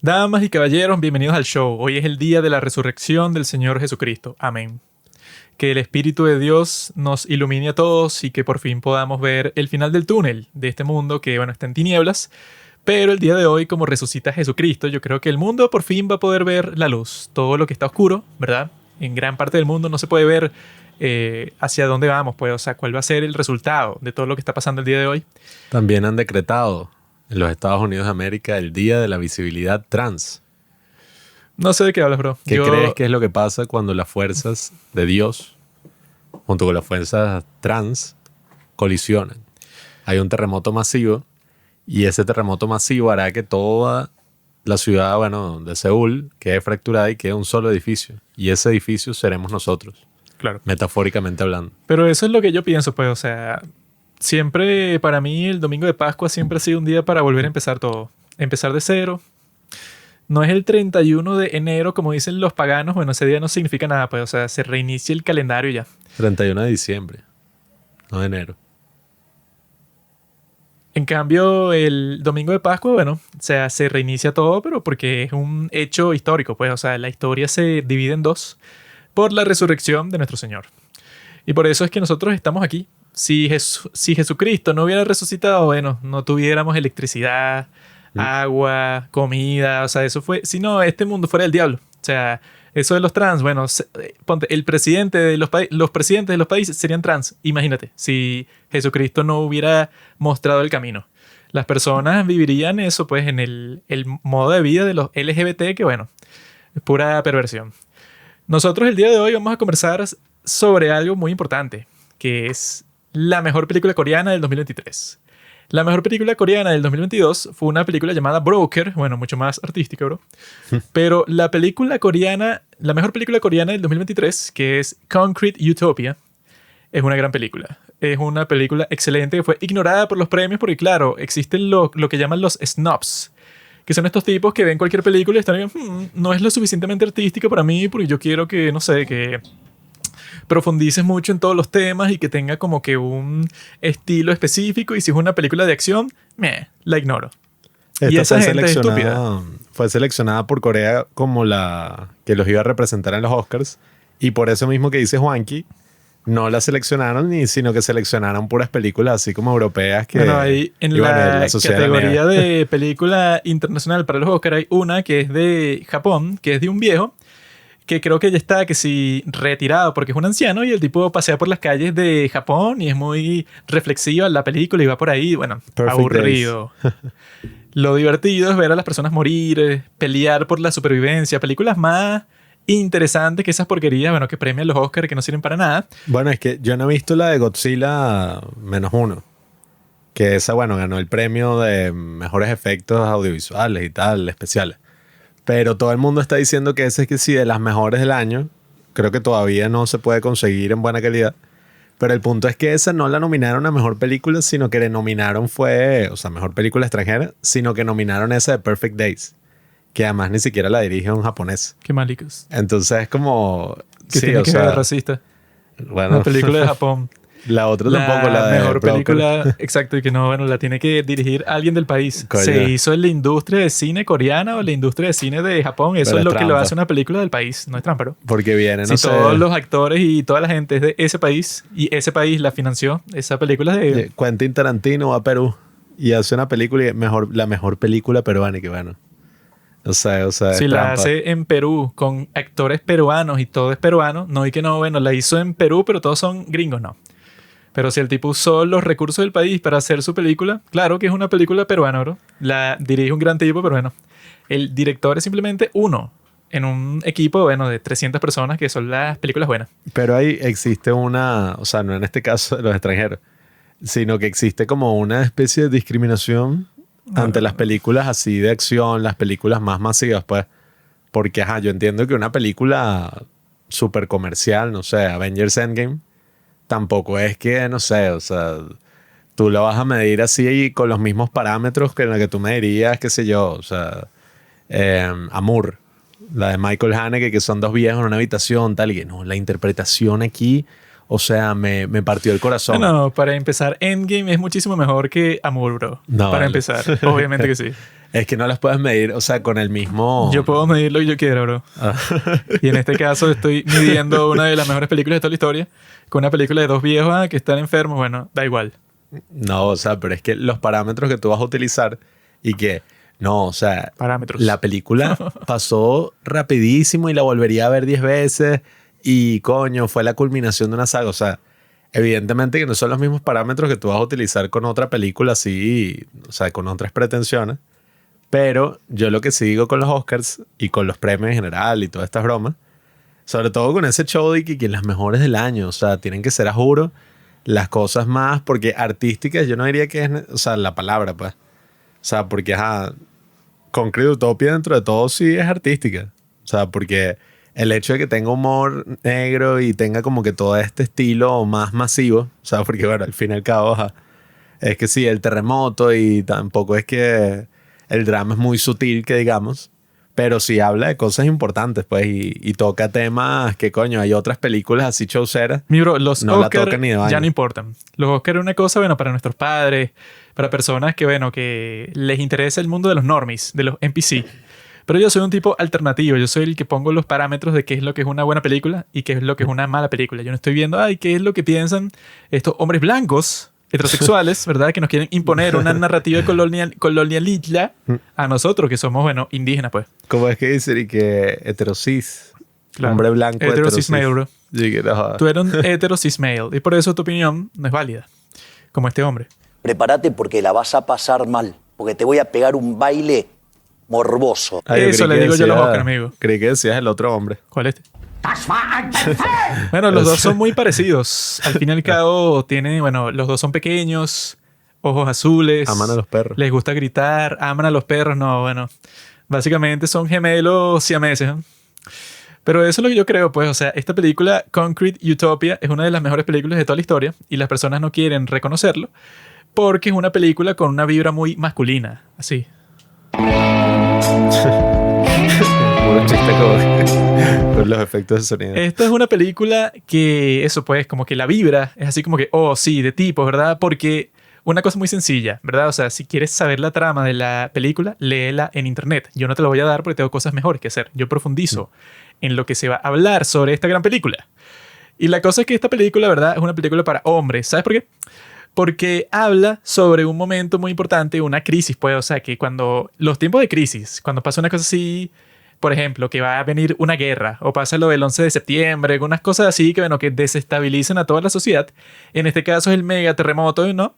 Damas y caballeros, bienvenidos al show. Hoy es el día de la resurrección del Señor Jesucristo. Amén. Que el Espíritu de Dios nos ilumine a todos y que por fin podamos ver el final del túnel de este mundo que, bueno, está en tinieblas. Pero el día de hoy, como resucita Jesucristo, yo creo que el mundo por fin va a poder ver la luz. Todo lo que está oscuro, ¿verdad? En gran parte del mundo no se puede ver hacia dónde vamos, pues, o sea, cuál va a ser el resultado de todo lo que está pasando el día de hoy. También han decretado en los Estados Unidos de América el Día de la Visibilidad Trans. No sé de qué hablas, bro. ¿Qué crees que es lo que pasa cuando las fuerzas de Dios junto con las fuerzas trans colisionan? Hay un terremoto masivo y ese terremoto masivo hará que toda la ciudad, bueno, de Seúl quede fracturada y quede un solo edificio. Y ese edificio seremos nosotros. Claro. Metafóricamente hablando. Pero eso es lo que yo pienso, pues, o sea, siempre para mí el domingo de Pascua siempre ha sido un día para volver a empezar todo. Empezar de cero. No es el 31 de enero, como dicen los paganos. Bueno, ese día no significa nada, pues, o sea, se reinicia el calendario ya. 31 de diciembre, no de enero. En cambio, el domingo de Pascua, bueno, o sea, se reinicia todo, pero porque es un hecho histórico, pues, o sea, la historia se divide en dos por la resurrección de nuestro Señor. Y por eso es que nosotros estamos aquí. Si Jesucristo no hubiera resucitado, bueno, no tuviéramos electricidad, agua, comida, o sea, eso fue... Si no, este mundo fuera el diablo. O sea, eso de los trans, bueno, ponte, el presidente de los presidentes de los países serían trans. Imagínate, si Jesucristo no hubiera mostrado el camino. Las personas vivirían eso, pues, en el modo de vida de los LGBT, que bueno, es pura perversión. Nosotros el día de hoy vamos a conversar sobre algo muy importante, que es la mejor película coreana del 2023. La mejor película coreana del 2022 fue una película llamada Broker, bueno, mucho más artística, bro. Pero la mejor película coreana del 2023, que es Concrete Utopia, es una gran película. Es una película excelente que fue ignorada por los premios porque, claro, existen lo que llaman los snobs, que son estos tipos que ven cualquier película y están no es lo suficientemente artística para mí porque yo quiero que, no sé, que profundices mucho en todos los temas y que tenga como que un estilo específico, y si es una película de acción, la ignoro. Y esa gente es estúpida. Fue seleccionada por Corea como la que los iba a representar en los Oscars, y por eso mismo que dice Juanqui, no la seleccionaron, sino que seleccionaron puras películas así como europeas que... Bueno, ahí en la categoría de película internacional para los Oscars hay una que es de Japón, que es de un viejo que creo que ya está, que sí, retirado porque es un anciano, y el tipo pasea por las calles de Japón y es muy reflexiva la película y va por ahí, bueno, Perfect aburrido. Lo divertido es ver a las personas morir, pelear por la supervivencia, películas más interesantes que esas porquerías, bueno, que premian los Oscars que no sirven para nada. Bueno, es que yo no he visto la de Godzilla -1, que esa, bueno, ganó el premio de mejores efectos audiovisuales y tal, especiales. Pero todo el mundo está diciendo que ese es que sí, de las mejores del año. Creo que todavía no se puede conseguir en buena calidad. Pero el punto es que esa no la nominaron a mejor película, sino que le nominaron mejor película extranjera, sino que nominaron esa de Perfect Days, que además ni siquiera la dirige un japonés. Qué malicos. Entonces es como... Que tiene que ser racista. Bueno, una película de Japón. La otra tampoco, la de mejor Broker. película, exacto, y que no, bueno, la tiene que dirigir alguien del país. Coño. ¿Se hizo en la industria de cine coreana o en la industria de cine de Japón? Eso Pero es lo es que lo trampa. hace una película del país, no es trampa, ¿no? Porque viene, no Si sé... todos los actores y toda la gente es de ese país y ese país la financió, esa película es de... Quentin Tarantino va a Perú y hace una película, la mejor película peruana, y que bueno... O sea, si la hace en Perú con actores peruanos y todo es peruano, no, y que no, bueno, la hizo en Perú, pero todos son gringos, no. Pero si el tipo usó los recursos del país para hacer su película, claro que es una película peruana, bro. La dirige un gran tipo, pero bueno, el director es simplemente uno en un equipo, bueno, de 300 personas que son las películas buenas. Pero ahí existe una, o sea, no en este caso de los extranjeros, sino que existe como una especie de discriminación ante las películas así de acción, las películas más masivas, pues. Porque, yo entiendo que una película súper comercial, no sé, Avengers Endgame, tampoco es que, no sé, o sea, tú la vas a medir así con los mismos parámetros que en la que tú medirías, qué sé yo, o sea, Amour, la de Michael Haneke, que son dos viejos en una habitación, tal, y que no, la interpretación aquí, o sea, me partió el corazón. No, para empezar, Endgame es muchísimo mejor que Amour, bro. No, para vale. empezar, obviamente que sí. Es que no las puedes medir, o sea, con el mismo... Yo puedo medir lo que yo quiera, bro. Y en este caso estoy midiendo una de las mejores películas de toda la historia con una película de dos viejos que están enfermos. Bueno, da igual. No, o sea, pero es que los parámetros que tú vas a utilizar y que... No, o sea... Parámetros. La película pasó rapidísimo y la volvería a ver 10 veces y, coño, fue la culminación de una saga. O sea, evidentemente que no son los mismos parámetros que tú vas a utilizar con otra película así, o sea, con otras pretensiones. Pero yo lo que sí digo con los Oscars y con los premios en general y todas estas bromas, sobre todo con ese show de que las mejores del año, o sea, tienen que ser, a juro, las cosas más, porque artísticas yo no diría que es, o sea, la palabra, pues. O sea, porque, Concrete Utopia dentro de todo sí es artística. O sea, porque el hecho de que tenga humor negro y tenga como que todo este estilo más masivo, o sea, porque bueno, al fin y al cabo, es que sí, el terremoto y tampoco es que el drama es muy sutil, que digamos, pero sí habla de cosas importantes, pues, y toca temas que, coño, hay otras películas así chauceras. Mi bro, los no la Oscar tocan ni de vaina. ya no importan. Los Oscar es una cosa, bueno, para nuestros padres, para personas que, bueno, que les interesa el mundo de los normies, de los NPC. Pero yo soy un tipo alternativo. Yo soy el que pongo los parámetros de qué es lo que es una buena película y qué es lo que es una mala película. Yo no estoy viendo, qué es lo que piensan estos hombres blancos, heterosexuales, ¿verdad? Que nos quieren imponer una narrativa colonialista a nosotros, que somos, bueno, indígenas, pues. ¿Cómo es que dicen? Y que heterosis. Claro. Hombre blanco. Heterosis male, bro. Sí, que no. Tú eres un heterosis male y por eso tu opinión no es válida. Como este hombre. Prepárate porque la vas a pasar mal, porque te voy a pegar un baile morboso. Yo Eso creí le que digo yo a los decía- Oscar, amigo. Creí que decías el otro hombre. ¿Cuál es este? Bueno, los dos son muy parecidos. Al fin y al cabo, tienen, bueno, los dos son pequeños, ojos azules. Aman a los perros. Les gusta gritar, aman a los perros. No, bueno, básicamente son gemelos siameses, ¿no? Pero eso es lo que yo creo, pues, o sea, esta película, Concrete Utopia, es una de las mejores películas de toda la historia y las personas no quieren reconocerlo porque es una película con una vibra muy masculina, así. Puro chiste con los efectos de sonido. Esta es una película que, eso pues, como que la vibra es así como que, oh, sí, de tipos, ¿verdad? Porque una cosa muy sencilla, ¿verdad? O sea, si quieres saber la trama de la película, léela en internet. Yo no te lo voy a dar porque tengo cosas mejores que hacer. Yo profundizo en lo que se va a hablar sobre esta gran película. Y la cosa es que esta película, ¿verdad? Es una película para hombres. ¿Sabes por qué? Porque habla sobre un momento muy importante, una crisis, pues. O sea, que cuando los tiempos de crisis, cuando pasa una cosa así, por ejemplo, que va a venir una guerra, o pasa lo del 11 de septiembre, unas cosas así que, bueno, que desestabilizan a toda la sociedad. En este caso es el mega terremoto, ¿no?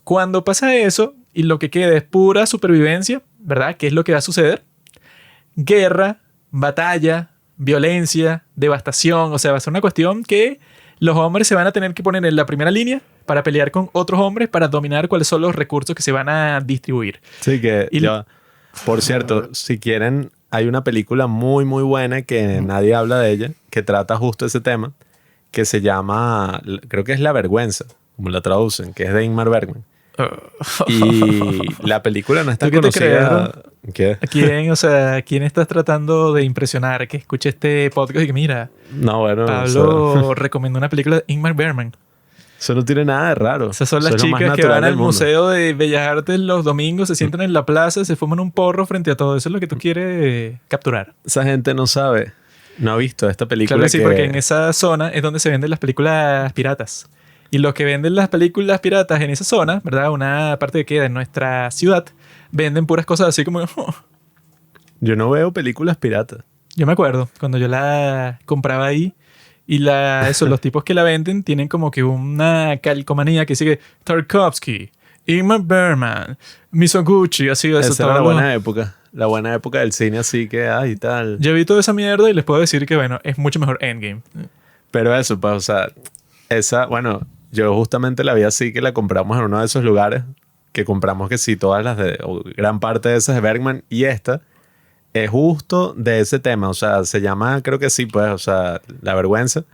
Cuando pasa eso y lo que queda es pura supervivencia, ¿verdad? ¿Qué es lo que va a suceder? Guerra, batalla, violencia, devastación. O sea, va a ser una cuestión que los hombres se van a tener que poner en la primera línea para pelear con otros hombres para dominar cuáles son los recursos que se van a distribuir. Sí, que Y- ya. Por cierto, si quieren, hay una película muy, muy buena que nadie habla de ella, que trata justo ese tema, que se llama, creo que es La Vergüenza, como la traducen, que es de Ingmar Bergman. Y la película no está ¿Tú qué te conocida. ¿Qué? ¿A quién, o sea, a quién estás tratando de impresionar que escuche este podcast y que mira, No, bueno, Pablo recomendó una película de Ingmar Bergman? eso no tiene nada de raro. Esas son Eso las es lo más chicas que natural van del al mundo. Museo de Bellas Artes los domingos, se sientan en la plaza, se fuman un porro frente a todo. Eso es lo que tú quieres capturar. Esa gente no sabe, no ha visto esta película. Claro que sí, que- porque en esa zona es donde se venden las películas piratas. Y los que venden las películas piratas en esa zona, ¿verdad? Una parte que queda en nuestra ciudad, venden puras cosas así como... Yo no veo películas piratas. Yo me acuerdo cuando yo la compraba ahí y los tipos que la venden tienen como que una calcomanía que sigue Tarkovsky, Ingmar Bergman, Misoguchi, así eso. Esa era todo la lo- buena época. La buena época del cine, así que, y tal. Yo vi toda esa mierda y les puedo decir que, bueno, es mucho mejor Endgame. Pero eso, pues, o sea, bueno, yo justamente la vi así, que la compramos en uno de esos lugares, que compramos que sí, todas las o gran parte de esas de Bergman, y esta es justo de ese tema, o sea, se llama, creo que sí, pues, o sea, La Vergüenza,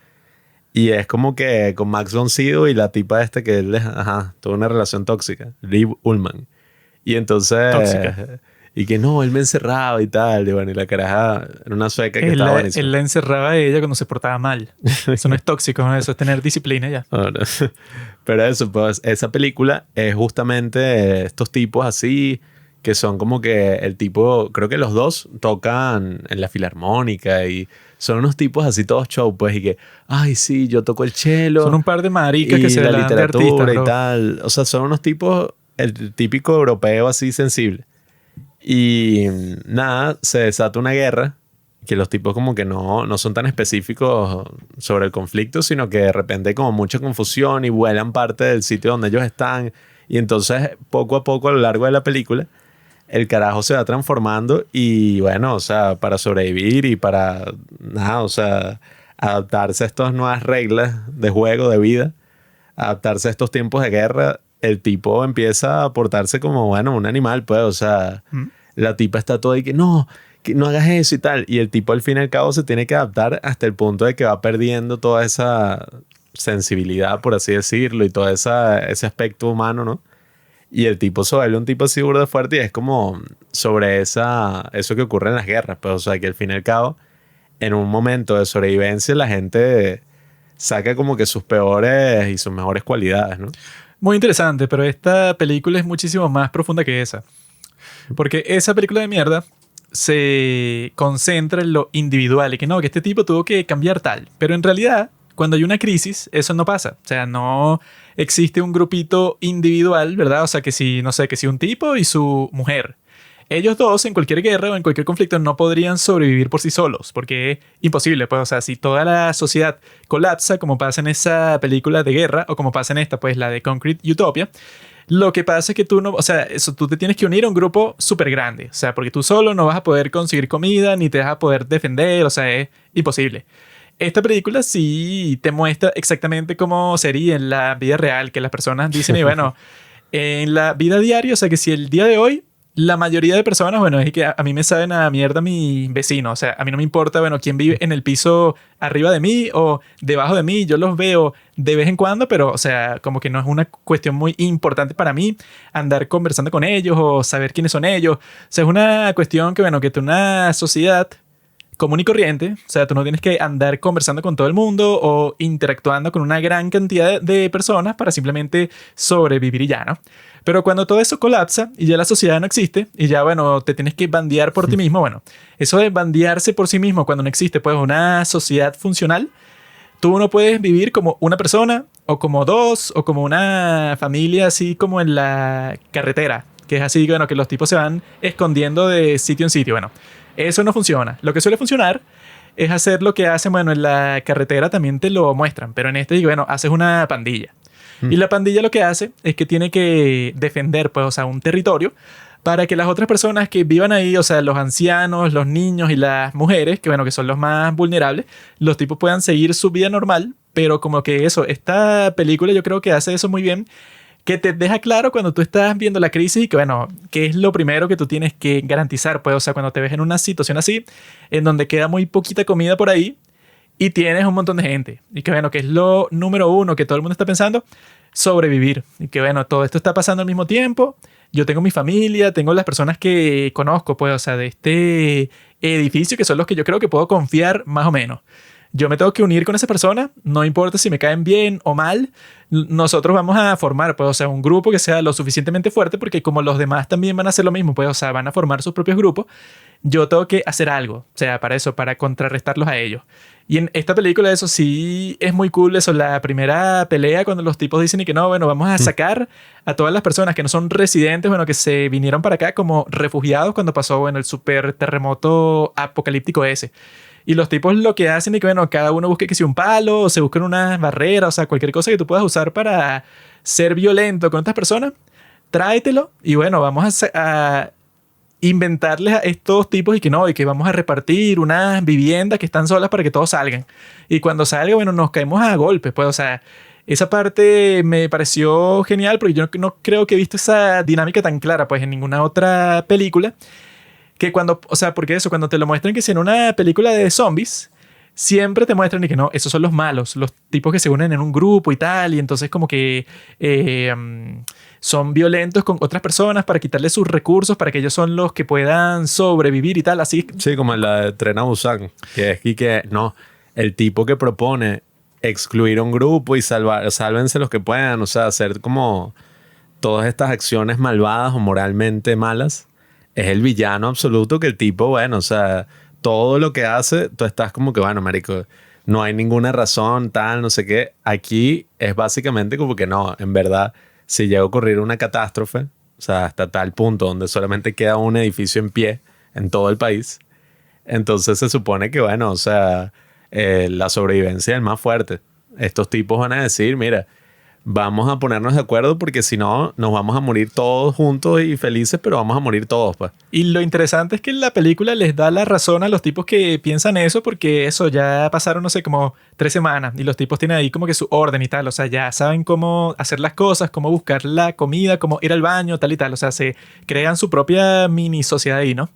y es como que con Max von Sydow y la tipa que él es, toda una relación tóxica, Liv Ullmann, y entonces... Tóxica. Y que no, él me encerraba y tal, y bueno, y la caraja era una sueca que estaba buenísima. Él la encerraba a ella cuando se portaba mal. Eso no es tóxico, ¿no? Eso es tener disciplina ya. Ahora, pero eso, pues, esa película es justamente estos tipos así que son como que el tipo, creo que los dos tocan en la filarmónica y son unos tipos así todos show, pues, y que, ay, sí, yo toco el cello. Son un par de maricas que y se la dan de literatura artistas, y bro. tal. O sea, son unos tipos, el típico europeo así sensible. Y nada, se desata una guerra que los tipos como que no son tan específicos sobre el conflicto, sino que de repente hay como mucha confusión y vuelan parte del sitio donde ellos están. Y entonces, poco a poco, a lo largo de la película, el carajo se va transformando y bueno, o sea, para sobrevivir y para nada, o sea, adaptarse a estas nuevas reglas de juego, de vida, adaptarse a estos tiempos de guerra, el tipo empieza a portarse como, bueno, un animal, pues, o sea, la tipa está toda y que no hagas eso y tal, y el tipo al fin y al cabo se tiene que adaptar hasta el punto de que va perdiendo toda esa sensibilidad, por así decirlo, y todo ese aspecto humano, ¿no? Y el tipo se vuelve un tipo así burda de fuerte y es como sobre eso que ocurre en las guerras. Pues, o sea, que al fin y al cabo, en un momento de sobrevivencia, la gente saca como que sus peores y sus mejores cualidades, ¿no? Muy interesante, pero esta película es muchísimo más profunda que esa. Porque esa película de mierda se concentra en lo individual y que no, que este tipo tuvo que cambiar tal. Pero en realidad, cuando hay una crisis, eso no pasa. O sea, no existe un grupito individual, ¿verdad? O sea, que si, no sé, que si un tipo y su mujer. Ellos dos en cualquier guerra o en cualquier conflicto no podrían sobrevivir por sí solos, porque es imposible, pues, o sea, si toda la sociedad colapsa, como pasa en esa película de guerra, o como pasa en esta, pues, la de Concrete Utopia, lo que pasa es que tú no, o sea, tú te tienes que unir a un grupo súper grande, o sea, porque tú solo no vas a poder conseguir comida, ni te vas a poder defender, o sea, es imposible. Esta película sí te muestra exactamente cómo sería en la vida real, que las personas dicen, y bueno, en la vida diaria, o sea, que si el día de hoy, la mayoría de personas, bueno, es que a mí me saben a mierda mi vecino, o sea, a mí no me importa, bueno, quién vive en el piso arriba de mí o debajo de mí, yo los veo de vez en cuando, pero, o sea, como que no es una cuestión muy importante para mí andar conversando con ellos o saber quiénes son ellos, o sea, es una cuestión que, bueno, que tú una sociedad común y corriente, o sea, tú no tienes que andar conversando con todo el mundo o interactuando con una gran cantidad de personas para simplemente sobrevivir y ya, ¿no? Pero cuando todo eso colapsa y ya la sociedad no existe y ya, bueno, te tienes que bandear por ti mismo, bueno, eso de bandearse por sí mismo cuando no existe, pues, una sociedad funcional, tú no puedes vivir como una persona o como dos o como una familia así como en la carretera, que es así, bueno, que los tipos se van escondiendo de sitio en sitio, bueno. Eso no funciona. Lo que suele funcionar es hacer lo que hacen, bueno, en la carretera también te lo muestran, pero en este, bueno, haces una pandilla. Y la pandilla lo que hace es que tiene que defender, pues, o sea, un territorio para que las otras personas que vivan ahí, o sea, los ancianos, los niños y las mujeres, que bueno, que son los más vulnerables, los tipos puedan seguir su vida normal, pero como que eso, esta película yo creo que hace eso muy bien, que te deja claro cuando tú estás viendo la crisis y que, bueno, que es lo primero que tú tienes que garantizar, pues, o sea, cuando te ves en una situación así, en donde queda muy poquita comida por ahí y tienes un montón de gente, y que, bueno, que es lo número uno que todo el mundo está pensando, sobrevivir, y que, bueno, todo esto está pasando al mismo tiempo, yo tengo mi familia, tengo las personas que conozco, pues, o sea, de este edificio, que son los que yo creo que puedo confiar más o menos. Yo me tengo que unir con esa persona, no importa si me caen bien o mal, nosotros vamos a formar, pues, o sea, un grupo que sea lo suficientemente fuerte, porque como los demás también van a hacer lo mismo, pues, o sea, van a formar sus propios grupos, yo tengo que hacer algo, o sea, para eso, para contrarrestarlos a ellos. Y en esta película eso sí es muy cool, eso, la primera pelea cuando los tipos dicen y que no, bueno, vamos a sacar a todas las personas que no son residentes, bueno, que se vinieron para acá como refugiados cuando pasó, bueno, el super terremoto apocalíptico ese. Y los tipos lo que hacen es que, bueno, cada uno busque que sea un palo, o se busquen una barrera, o sea, cualquier cosa que tú puedas usar para ser violento con otras personas, tráetelo y bueno, vamos a inventarles a estos tipos y que no, y que vamos a repartir unas viviendas que están solas para que todos salgan. Y cuando salga, bueno, nos caemos a golpes, pues, o sea, esa parte me pareció genial porque yo no creo que he visto esa dinámica tan clara, pues, en ninguna otra película. Que cuando, o sea, porque eso, cuando te lo muestran que si en una película de zombies, siempre te muestran y que no, esos son los malos, los tipos que se unen en un grupo y tal, y entonces como que son violentos con otras personas para quitarles sus recursos, para que ellos son los que puedan sobrevivir y tal, así. Sí, como en la de Tren a Busan, que es que no, el tipo que propone excluir un grupo y sálvense los que puedan, o sea, hacer como todas estas acciones malvadas o moralmente malas, es el villano absoluto que el tipo, bueno, o sea, todo lo que hace, tú estás como que, bueno, marico, no hay ninguna razón, tal, no sé qué. Aquí es básicamente como que no, en verdad, si llega a ocurrir una catástrofe, o sea, hasta tal punto donde solamente queda un edificio en pie en todo el país, entonces se supone que, bueno, o sea, la sobrevivencia es el más fuerte. Estos tipos van a decir, mira, vamos a ponernos de acuerdo porque si no, nos vamos a morir todos juntos y felices, pero vamos a morir todos, pues. Y lo interesante es que la película les da la razón a los tipos que piensan eso, porque eso ya pasaron, no sé, como 3 semanas y los tipos tienen ahí como que su orden y tal, o sea, ya saben cómo hacer las cosas, cómo buscar la comida, cómo ir al baño, tal y tal, o sea, se crean su propia mini sociedad ahí, ¿no?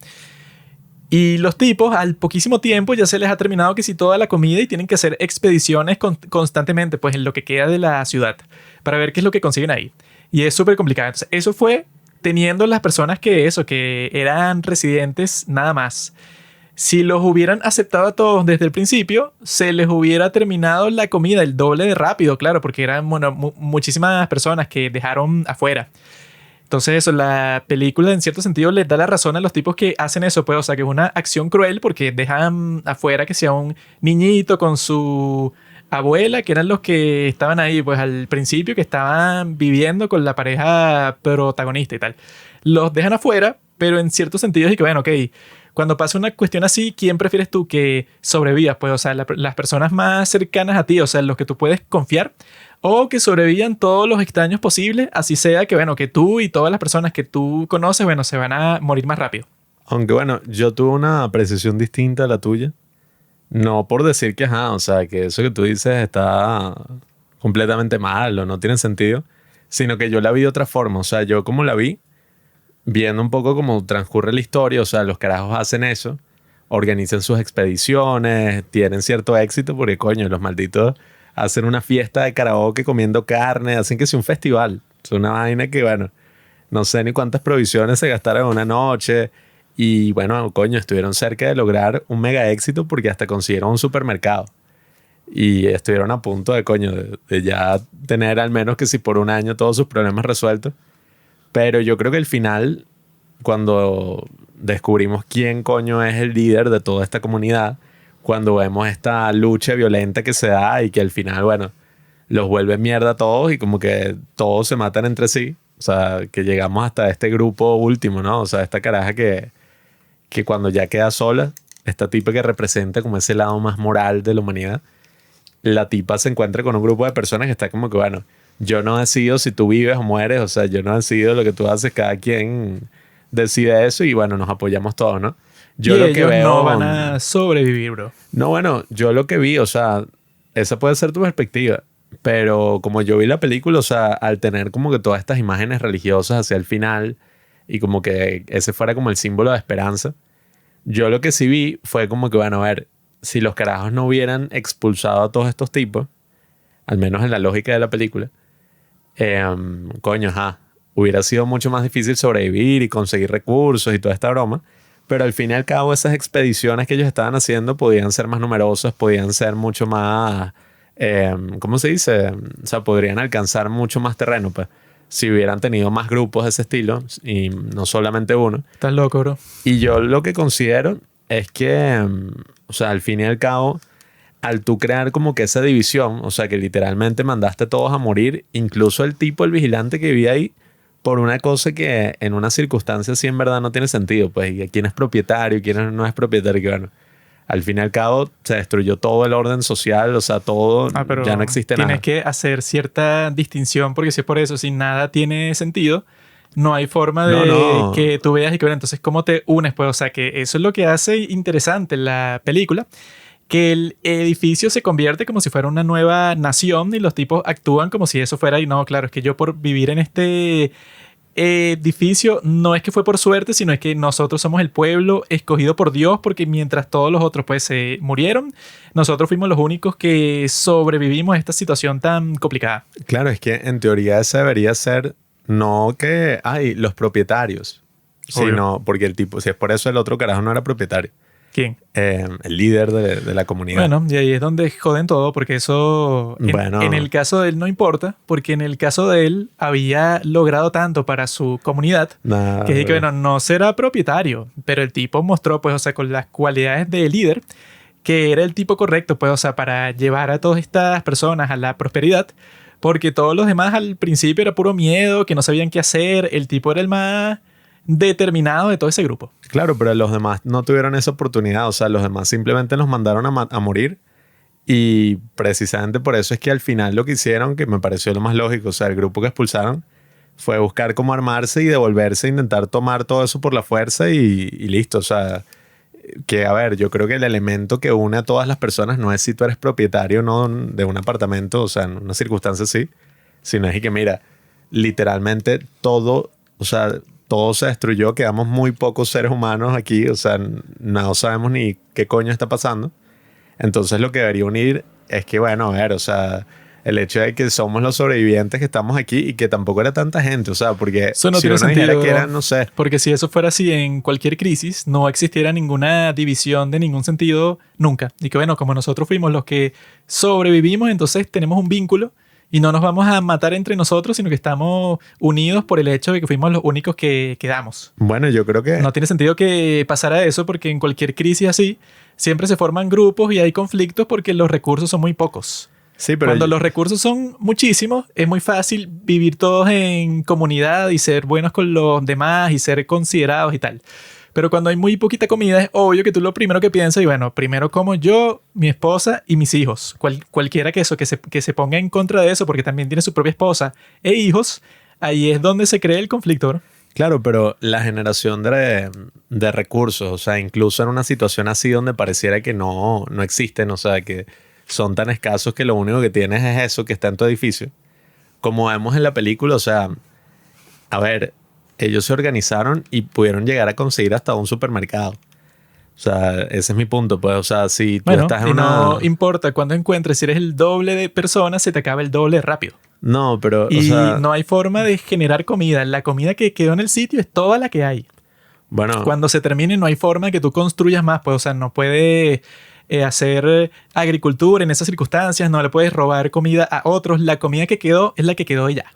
Y los tipos, al poquísimo tiempo, ya se les ha terminado que si toda la comida y tienen que hacer expediciones constantemente, pues en lo que queda de la ciudad, para ver qué es lo que consiguen ahí. Y es súper complicado. Entonces, eso fue teniendo las personas que eran residentes nada más. Si los hubieran aceptado a todos desde el principio, se les hubiera terminado la comida el doble de rápido, claro, porque eran bueno, muchísimas personas que dejaron afuera. Entonces eso, la película en cierto sentido les da la razón a los tipos que hacen eso, pues, o sea, que es una acción cruel porque dejan afuera que sea un niñito con su abuela, que eran los que estaban ahí, pues, al principio, que estaban viviendo con la pareja protagonista y tal. Los dejan afuera, pero en cierto sentido es que, bueno, ok, cuando pasa una cuestión así, ¿quién prefieres tú que sobrevivas? Pues, o sea, las personas más cercanas a ti, o sea, los que tú puedes confiar, o que sobrevivan todos los extraños posibles, así sea que, bueno, que tú y todas las personas que tú conoces, bueno, se van a morir más rápido. Aunque bueno, yo tuve una apreciación distinta a la tuya. No por decir que, ajá, o sea, que eso que tú dices está completamente mal o no tiene sentido, sino que yo la vi de otra forma. O sea, yo como la vi, viendo un poco cómo transcurre la historia, o sea, los carajos hacen eso, organizan sus expediciones, tienen cierto éxito porque, coño, los malditos hacen una fiesta de karaoke comiendo carne, hacen que sea un festival. Es una vaina que, bueno, no sé ni cuántas provisiones se gastaron en una noche. Y bueno, coño, estuvieron cerca de lograr un mega éxito porque hasta consiguieron un supermercado. Y estuvieron a punto de, coño, de ya tener al menos que si por un año todos sus problemas resueltos. Pero yo creo que al final, cuando descubrimos quién coño es el líder de toda esta comunidad, cuando vemos esta lucha violenta que se da y que al final, bueno, los vuelve mierda a todos y como que todos se matan entre sí. O sea, que llegamos hasta este grupo último, ¿no? O sea, esta caraja que cuando ya queda sola, esta tipa que representa como ese lado más moral de la humanidad, la tipa se encuentra con un grupo de personas que está como que, bueno, yo no decido si tú vives o mueres, o sea, yo no decido lo que tú haces, cada quien decide eso y bueno, nos apoyamos todos, ¿no? Yo Y lo que ellos veo... no van a sobrevivir, bro. No, bueno, yo lo que vi, o sea, esa puede ser tu perspectiva, pero como yo vi la película, o sea, al tener como que todas estas imágenes religiosas hacia el final y como que ese fuera como el símbolo de esperanza, yo lo que sí vi fue como que, bueno, a ver, si los carajos no hubieran expulsado a todos estos tipos, al menos en la lógica de la película, coño, ajá, hubiera sido mucho más difícil sobrevivir y conseguir recursos y toda esta broma. Pero al fin y al cabo esas expediciones que ellos estaban haciendo podían ser más numerosas, podían ser mucho más, ¿cómo se dice? O sea, podrían alcanzar mucho más terreno, pues, si hubieran tenido más grupos de ese estilo y no solamente uno. Estás loco, bro. Y yo lo que considero es que, o sea, al fin y al cabo, al tú crear como que esa división, o sea, que literalmente mandaste a todos a morir, incluso el tipo, el vigilante que vivía ahí, por una cosa que en una circunstancia sí en verdad no tiene sentido, pues, y quién es propietario y quién no es propietario, que bueno, al fin y al cabo se destruyó todo el orden social, o sea, todo, Pero ya no existe nada. tienes que hacer cierta distinción porque si es por eso, si nada tiene sentido, no hay forma de No. que tú veas y que, bueno, entonces, ¿cómo te unes? Pues, o sea, que eso es lo que hace interesante la película, que el edificio se convierte como si fuera una nueva nación y los tipos actúan como si eso fuera, y no, claro, es que yo por vivir en este edificio no es que fue por suerte, sino es que nosotros somos el pueblo escogido por Dios, porque mientras todos los otros pues se murieron, nosotros fuimos los únicos que sobrevivimos a esta situación tan complicada. Claro, es que en teoría esa debería ser no que, ay, los propietarios, Obvio. sino porque el tipo, si es por eso el otro carajo no era propietario. ¿Quién? El líder de la comunidad. Bueno, y ahí es donde joden todo, porque eso Bueno. en el caso de él no importa, porque en el caso de él había logrado tanto para su comunidad, Nah, que es que, bueno, no será propietario, pero el tipo mostró, pues, o sea, con las cualidades de líder, que era el tipo correcto, pues, o sea, para llevar a todas estas personas a la prosperidad, porque todos los demás al principio era puro miedo, que no sabían qué hacer, el tipo era el más determinado de todo ese grupo. Claro, pero los demás no tuvieron esa oportunidad. O sea, los demás simplemente los mandaron a morir. Y precisamente por eso es que al final lo que hicieron, que me pareció lo más lógico, o sea, el grupo que expulsaron fue buscar cómo armarse y devolverse, intentar tomar todo eso por la fuerza y listo. O sea, que a ver, yo creo que el elemento que une a todas las personas no es si tú eres propietario o no de un apartamento, o sea, en una circunstancia así, sino es que mira, literalmente todo, o sea, todo se destruyó, quedamos muy pocos seres humanos aquí, o sea, no sabemos ni qué coño está pasando. Entonces lo que debería unir es que, bueno, a ver, o sea, el hecho de que somos los sobrevivientes que estamos aquí y que tampoco era tanta gente, o sea, porque Eso no si tiene uno dijera sentido, que eran, no sé, porque si eso fuera así en cualquier crisis, no existiera ninguna división de ningún sentido nunca. Y que bueno, como nosotros fuimos los que sobrevivimos, entonces tenemos un vínculo y no nos vamos a matar entre nosotros, sino que estamos unidos por el hecho de que fuimos los únicos que quedamos. bueno, yo creo que... No tiene sentido que pasara eso porque en cualquier crisis así siempre se forman grupos y hay conflictos porque los recursos son muy pocos. Sí, pero Cuando los recursos son muchísimos, es muy fácil vivir todos en comunidad y ser buenos con los demás y ser considerados y tal. Pero cuando hay muy poquita comida, es obvio que tú lo primero que piensas, y bueno, primero como yo, mi esposa y mis hijos. Cualquiera que se ponga en contra de eso, porque también tiene su propia esposa e hijos, ahí es donde se crea el conflicto, ¿no? Claro, pero la generación de recursos, o sea, incluso en una situación así donde pareciera que no existen, o sea, que son tan escasos que lo único que tienes es eso que está en tu edificio. Como vemos en la película, o sea, a ver, ellos se organizaron y pudieron llegar a conseguir hasta un supermercado. O sea, ese es mi punto, pues, o sea, si tú Bueno, estás en y una... no importa cuando encuentres, si eres el doble de personas, se te acaba el doble rápido. No, pero, o Y sea, no hay forma de generar comida. La comida que quedó en el sitio es toda la que hay. bueno, Cuando se termine, no hay forma de que tú construyas más. Pues, o sea, no puedes hacer agricultura en esas circunstancias, no le puedes robar comida a otros. La comida que quedó es la que quedó y ya.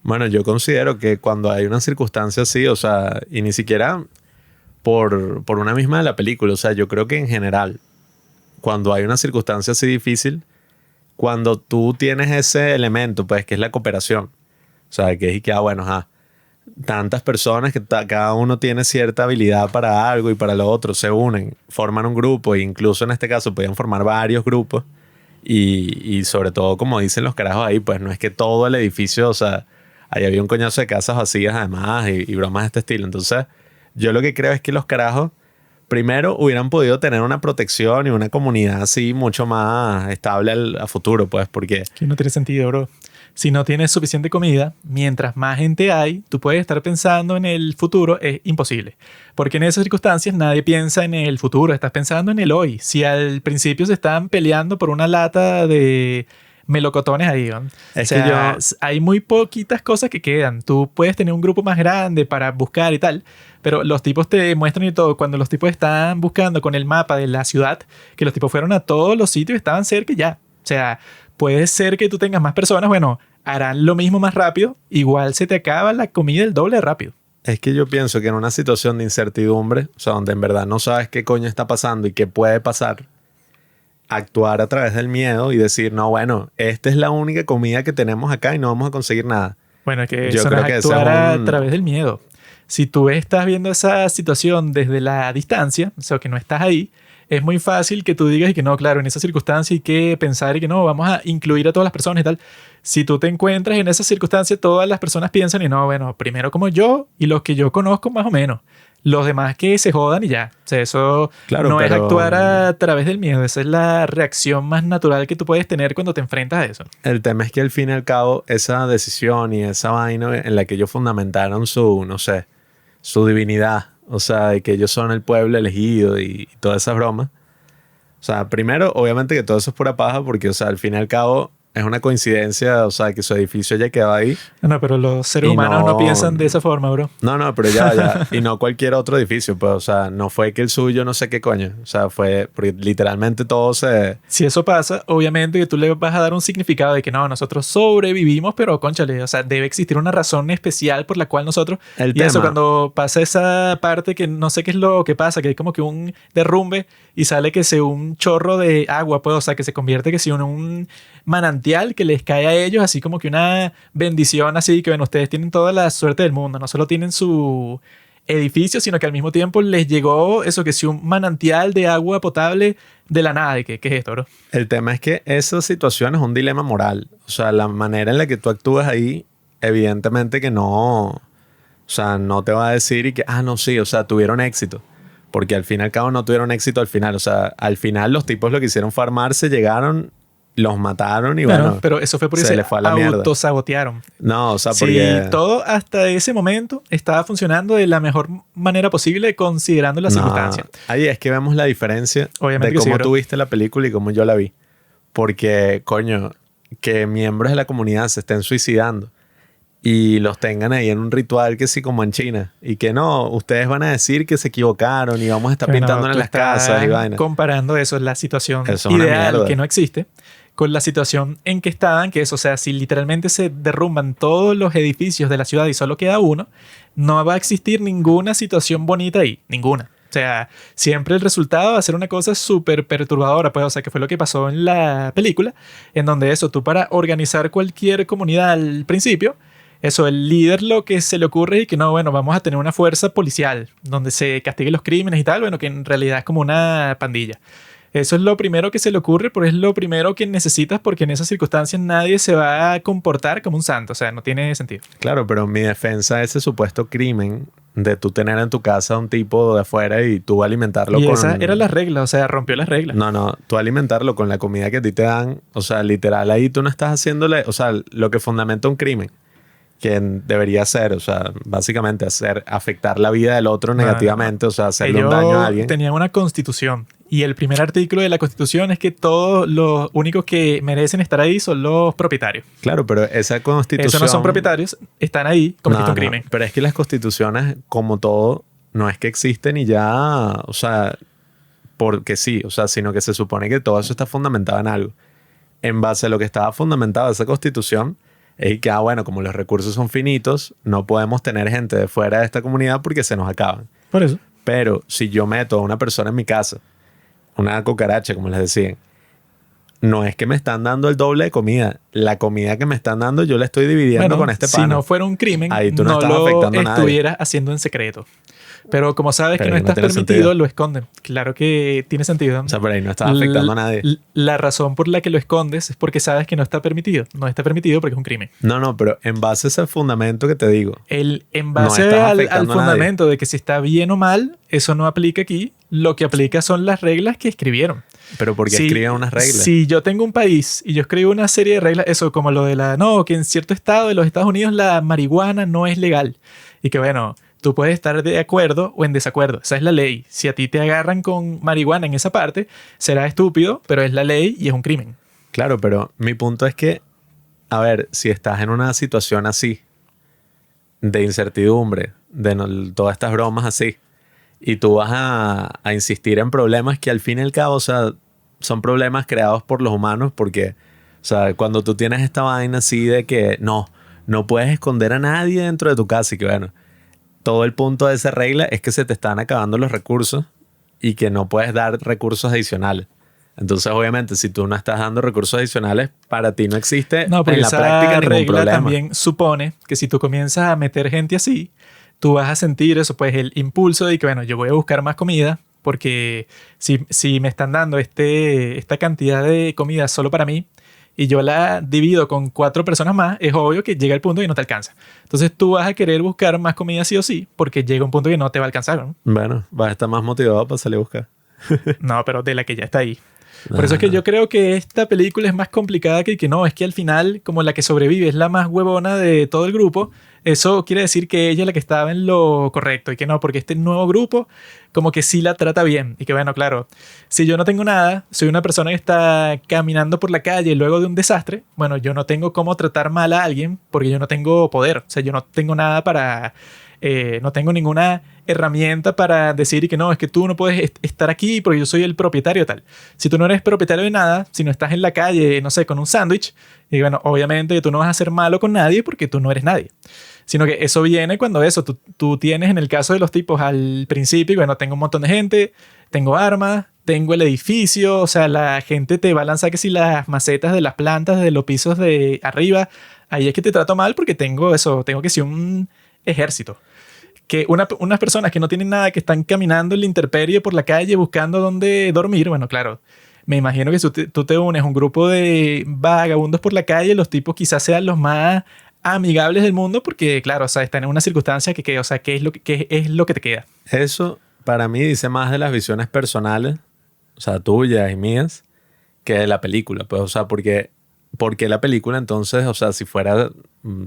bueno, yo considero que cuando hay una circunstancia así, o sea, y ni siquiera por una misma de la película, o sea, yo creo que en general, cuando hay una circunstancia así difícil, cuando tú tienes ese elemento, pues, que es la cooperación, o sea, que es y que, bueno, tantas personas que cada uno tiene cierta habilidad para algo y para lo otro, se unen, forman un grupo e incluso en este caso podían formar varios grupos y sobre todo, como dicen los carajos ahí, pues no es que todo el edificio, o sea, ahí había un coñazo de casas vacías además y bromas de este estilo. Entonces, yo lo que creo es que los carajos primero hubieran podido tener una protección y una comunidad así mucho más estable a futuro, pues, porque... Que no tiene sentido, bro. Si no tienes suficiente comida, mientras más gente hay, tú puedes estar pensando en el futuro, es imposible. Porque en esas circunstancias nadie piensa en el futuro, estás pensando en el hoy. Si al principio se están peleando por una lata de melocotones ahí, ¿no? Es o sea, que yo- hay muy poquitas cosas que quedan. Tú puedes tener un grupo más grande para buscar y tal, pero los tipos te muestran y todo. Cuando los tipos están buscando con el mapa de la ciudad, que los tipos fueron a todos los sitios, estaban cerca y ya. O sea, puede ser que tú tengas más personas, bueno, harán lo mismo más rápido, igual se te acaba la comida el doble de rápido. Es que yo pienso que en una situación de incertidumbre, o sea, donde en verdad no sabes qué coño está pasando y qué puede pasar, actuar a través del miedo y decir, no, bueno, esta es la única comida que tenemos acá y no vamos a conseguir nada. Bueno, es que Yo eso no creo es que ese actuar es un- a través del miedo. Si tú estás viendo esa situación desde la distancia, o sea, que no estás ahí, es muy fácil que tú digas y que no, claro, en esa circunstancia hay que pensar y que no, vamos a incluir a todas las personas y tal. Si tú te encuentras en esa circunstancia, todas las personas piensan y no, bueno, primero como yo y los que yo conozco más o menos. Los demás que se jodan y ya. O sea, eso Claro, no es pero- actuar a través del miedo. Esa es la reacción más natural que tú puedes tener cuando te enfrentas a eso. El tema es que al fin y al cabo, esa decisión y esa vaina en la que ellos fundamentaron su, no sé, su divinidad, o sea, de que ellos son el pueblo elegido y todas esas bromas. O sea, primero, obviamente que todo eso es pura paja porque, o sea, al fin y al cabo, es una coincidencia, o sea, que su edificio haya quedado ahí. No, pero los seres Y humanos no no- piensan de esa forma, bro. No, pero ya. Y no cualquier otro edificio, pues, o sea, no fue que el suyo no sé qué coño. O sea, fue, porque literalmente todo se... Si eso pasa, obviamente que tú le vas a dar un significado de que no, nosotros sobrevivimos, pero cónchale, o sea, debe existir una razón especial por la cual nosotros... El y eso, tema. cuando pasa esa parte que no sé qué es lo que pasa, que hay como que un derrumbe y sale que sea un chorro de agua, pues, o sea, que se convierte que sea un manantial que les cae a ellos, así como que una bendición, así que, bueno, ustedes tienen toda la suerte del mundo, no solo tienen su edificio, sino que al mismo tiempo les llegó eso, que si un manantial de agua potable de la nada. ¿Y qué es esto, bro? El tema es que esa situación es un dilema moral. O sea, la manera en la que tú actúas ahí, evidentemente que no... O sea, no te va a decir y que, no, sí, o sea, tuvieron éxito. Porque al fin y al cabo no tuvieron éxito al final. O sea, al final los tipos lo que hicieron fue armarse, llegaron, los mataron y Bueno, bueno, pero eso fue porque se se le fue a la mierda. autosabotearon. No, o sea, Si porque... todo hasta ese momento estaba funcionando de la mejor manera posible considerando las No, circunstancias. ahí es que vemos la diferencia Obviamente de que sí, cómo bro. tú viste la película y cómo yo la vi. Porque, coño, que miembros de la comunidad se estén suicidando y los tengan ahí en un ritual que sí como en China y que no, ustedes van a decir que se equivocaron y vamos a estar Bueno, pintando en tú las casas y estás vainas. comparando eso, la situación Eso es una ideal mierda. que no existe, con la situación en que estaban, que es, o sea, si literalmente se derrumban todos los edificios de la ciudad y solo queda uno, no va a existir ninguna situación bonita ahí, ninguna. O sea, siempre el resultado va a ser una cosa súper perturbadora, pues, o sea, que fue lo que pasó en la película, en donde eso, tú para organizar cualquier comunidad al principio, eso, el líder lo que se le ocurre es que no, bueno, vamos a tener una fuerza policial donde se castiguen los crímenes y tal, bueno, que en realidad es como una pandilla. Eso es lo primero que se le ocurre, pero es lo primero que necesitas porque en esas circunstancias nadie se va a comportar como un santo, o sea, no tiene sentido. Claro, pero mi defensa es ese supuesto crimen de tú tener en tu casa a un tipo de afuera y tú alimentarlo Y con... esa era la regla, o sea, rompió las reglas. No, tú alimentarlo con la comida que a ti te dan, o sea, literal, ahí tú no estás haciéndole, o sea, lo que fundamenta un crimen, que debería ser, o sea, básicamente afectar la vida del otro negativamente, o sea, hacerle un Ellos daño a alguien. tenían una constitución y el primer artículo de la constitución es que todos los únicos que merecen estar ahí son los propietarios. Claro, pero esa constitución... Esos no son propietarios, están ahí, cometiste un crimen. Pero es que las constituciones, como todo, no es que existen y ya, o sea, porque sí, o sea, sino que se supone que todo eso está fundamentado en algo. En base a lo que estaba fundamentado esa constitución, es que, bueno, como los recursos son finitos, no podemos tener gente de fuera de esta comunidad porque se nos acaban. Por eso. Pero si yo meto a una persona en mi casa, una cucaracha, como les decían, no es que me están dando el doble de comida. La comida que me están dando yo la estoy dividiendo Bueno, con este si pana. no fuera un crimen, Ahí tú no no estás lo afectando a nadie. estuvieras haciendo en secreto. Pero como sabes Pero que no ahí no estás tiene permitido, sentido. lo esconden. Claro que tiene sentido. O sea, pero ahí no estás afectando a nadie. La razón por la que lo escondes es porque sabes que no está permitido. No está permitido porque es un crimen. No, pero en base a ese fundamento que te digo. En No base estás al afectando a nadie. fundamento de que si está bien o mal, eso no aplica aquí. Lo que aplica son las reglas que escribieron. Pero porque escriben unas reglas. Si yo tengo un país y yo escribo una serie de reglas, eso como lo de no, que en cierto estado de los Estados Unidos la marihuana no es legal. Y que bueno, tú puedes estar de acuerdo o en desacuerdo. Esa es la ley. Si a ti te agarran con marihuana en esa parte, será estúpido, pero es la ley y es un crimen. Claro, pero mi punto es que, a ver, si estás en una situación así, de incertidumbre, de todas estas bromas así, y tú vas a insistir en problemas que al fin y al cabo, o sea, son problemas creados por los humanos porque, o sea, cuando tú tienes esta vaina así de que no puedes esconder a nadie dentro de tu casa y que bueno, todo el punto de esa regla es que se te están acabando los recursos y que no puedes dar recursos adicionales. Entonces, obviamente, si tú no estás dando recursos adicionales, para ti no existe No, porque en la esa práctica ningún regla problema. también supone que si tú comienzas a meter gente así, tú vas a sentir eso, pues el impulso de que, bueno, yo voy a buscar más comida porque si me están dando esta cantidad de comida solo para mí y yo la divido con 4 personas más, es obvio que llega el punto y no te alcanza. Entonces tú vas a querer buscar más comida sí o sí porque llega un punto que no te va a alcanzar, ¿no? Bueno, vas a estar más motivado para salir a buscar. No, pero de la que ya está ahí. Por eso es que yo creo que esta película es más complicada que no. Es que al final, como la que sobrevive es la más huevona de todo el grupo, eso quiere decir que ella es la que estaba en lo correcto y que no, porque este nuevo grupo como que sí la trata bien. Y que bueno, claro, si yo no tengo nada, soy una persona que está caminando por la calle luego de un desastre, bueno, yo no tengo cómo tratar mal a alguien porque yo no tengo poder. O sea, yo no tengo nada para... no tengo ninguna herramienta para decir y que no, es que tú no puedes estar aquí porque yo soy el propietario tal. Si tú no eres propietario de nada, si no estás en la calle, no sé, con un sándwich, y bueno, obviamente tú no vas a ser malo con nadie porque tú no eres nadie. Sino que eso viene cuando eso, tú tienes en el caso de los tipos al principio, y bueno, tengo un montón de gente, tengo armas, tengo el edificio, o sea, la gente te va a lanzar que si las macetas de las plantas de los pisos de arriba, ahí es que te trato mal porque tengo eso, tengo que ser un ejército. Que unas personas que no tienen nada, que están caminando en la intemperie por la calle buscando dónde dormir, bueno, claro, me imagino que si tú te unes a un grupo de vagabundos por la calle, los tipos quizás sean los más amigables del mundo porque, claro, o sea, están en una circunstancia o sea, ¿qué es lo que te queda? Eso para mí dice más de las visiones personales, o sea, tuyas y mías, que de la película. Pues, o sea, porque la película entonces, o sea, si fuera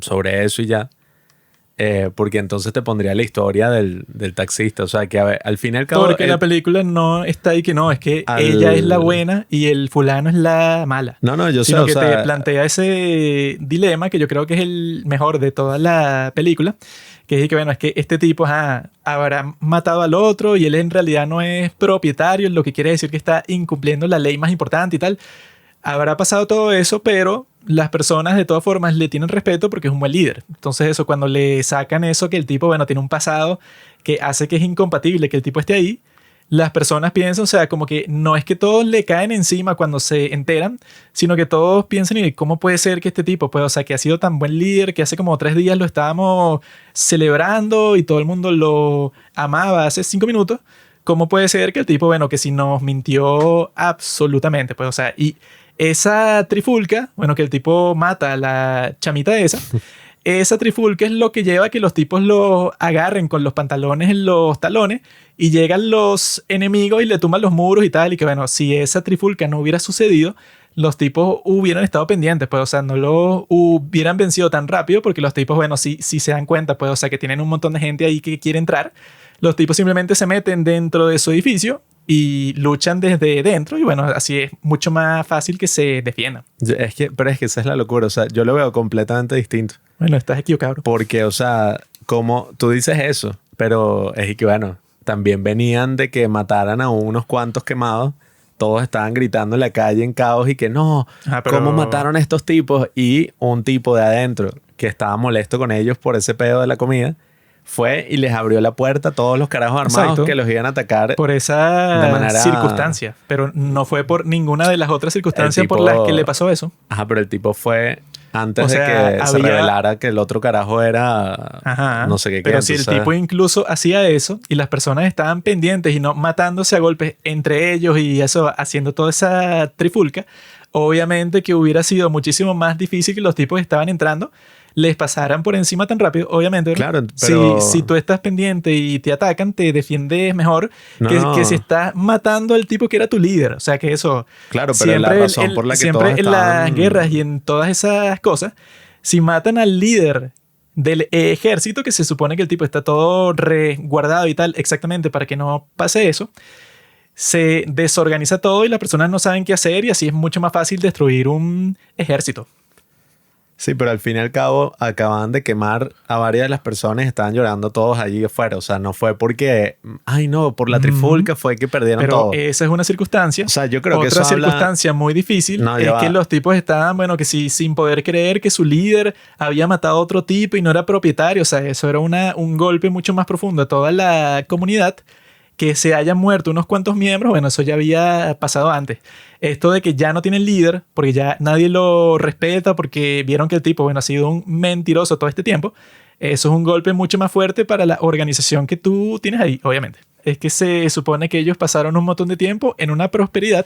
sobre eso y ya, porque entonces te pondría la historia del taxista. O sea, que al fin y al cabo... Porque la película no está ahí que no, es que ella es la buena y el fulano es la mala. No, yo sé, sino o que sea, te plantea ese dilema que yo creo que es el mejor de toda la película, que es que, bueno, es que este tipo habrá matado al otro y él en realidad no es propietario, lo que quiere decir que está incumpliendo la ley más importante y tal. Habrá pasado todo eso, pero las personas de todas formas le tienen respeto porque es un buen líder. Entonces eso, cuando le sacan eso, que el tipo, bueno, tiene un pasado que hace que es incompatible que el tipo esté ahí, las personas piensan, o sea, como que no es que todos le caen encima cuando se enteran, sino que todos piensan, ¿y cómo puede ser que este tipo, pues, o sea, que ha sido tan buen líder, que hace como 3 días lo estábamos celebrando y todo el mundo lo amaba hace 5 minutos? ¿Cómo puede ser que el tipo, bueno, que si nos mintió absolutamente, pues, o sea, y esa trifulca, bueno, que el tipo mata a la chamita esa trifulca es lo que lleva a que los tipos lo agarren con los pantalones en los talones y llegan los enemigos y le tumban los muros y tal, y que bueno, si esa trifulca no hubiera sucedido, los tipos hubieran estado pendientes, pues, o sea, no lo hubieran vencido tan rápido porque los tipos, bueno, si se dan cuenta, pues, o sea, que tienen un montón de gente ahí que quiere entrar, los tipos simplemente se meten dentro de su edificio y luchan desde dentro y bueno, así es mucho más fácil que se defiendan. Pero es que esa es la locura, o sea, yo lo veo completamente distinto. Bueno, estás equivocado. Porque, o sea, como tú dices eso, pero es que bueno, también venían de que mataran a unos cuantos quemados, todos estaban gritando en la calle en caos y que no, ¿cómo mataron a estos tipos? Y un tipo de adentro que estaba molesto con ellos por ese pedo de la comida, fue y les abrió la puerta a todos los carajos armados. Exacto. Que los iban a atacar por esa circunstancia, pero no fue por ninguna de las otras circunstancias por las que le pasó eso. Ajá, pero el tipo fue antes de que se revelara que el otro carajo era no sé qué. Pero si el tipo incluso hacía eso y las personas estaban pendientes y no matándose a golpes entre ellos y eso, haciendo toda esa trifulca, obviamente que hubiera sido muchísimo más difícil que los tipos que estaban entrando les pasaran por encima tan rápido, obviamente. Claro, pero... si tú estás pendiente y te atacan, te defiendes mejor que si estás matando al tipo que era tu líder. O sea, que eso... Claro, pero siempre, la razón por la que siempre todos en las guerras y en todas esas cosas, si matan al líder del ejército, que se supone que el tipo está todo resguardado y tal, exactamente para que no pase eso, se desorganiza todo y las personas no saben qué hacer y así es mucho más fácil destruir un ejército. Sí, pero al fin y al cabo acababan de quemar a varias de las personas y estaban llorando todos allí afuera. O sea, no fue porque, ay no, por la trifulca fue que perdieron todo. Pero esa es una circunstancia. O sea, yo creo que otra circunstancia muy difícil es que los tipos estaban, bueno, que sí, sin poder creer que su líder había matado a otro tipo y no era propietario. O sea, eso era un golpe mucho más profundo a toda la comunidad. Que se hayan muerto unos cuantos miembros, bueno, eso ya había pasado antes. Esto de que ya no tienen líder, porque ya nadie lo respeta, porque vieron que el tipo, bueno, ha sido un mentiroso todo este tiempo, eso es un golpe mucho más fuerte para la organización que tú tienes ahí, obviamente. Es que se supone que ellos pasaron un montón de tiempo en una prosperidad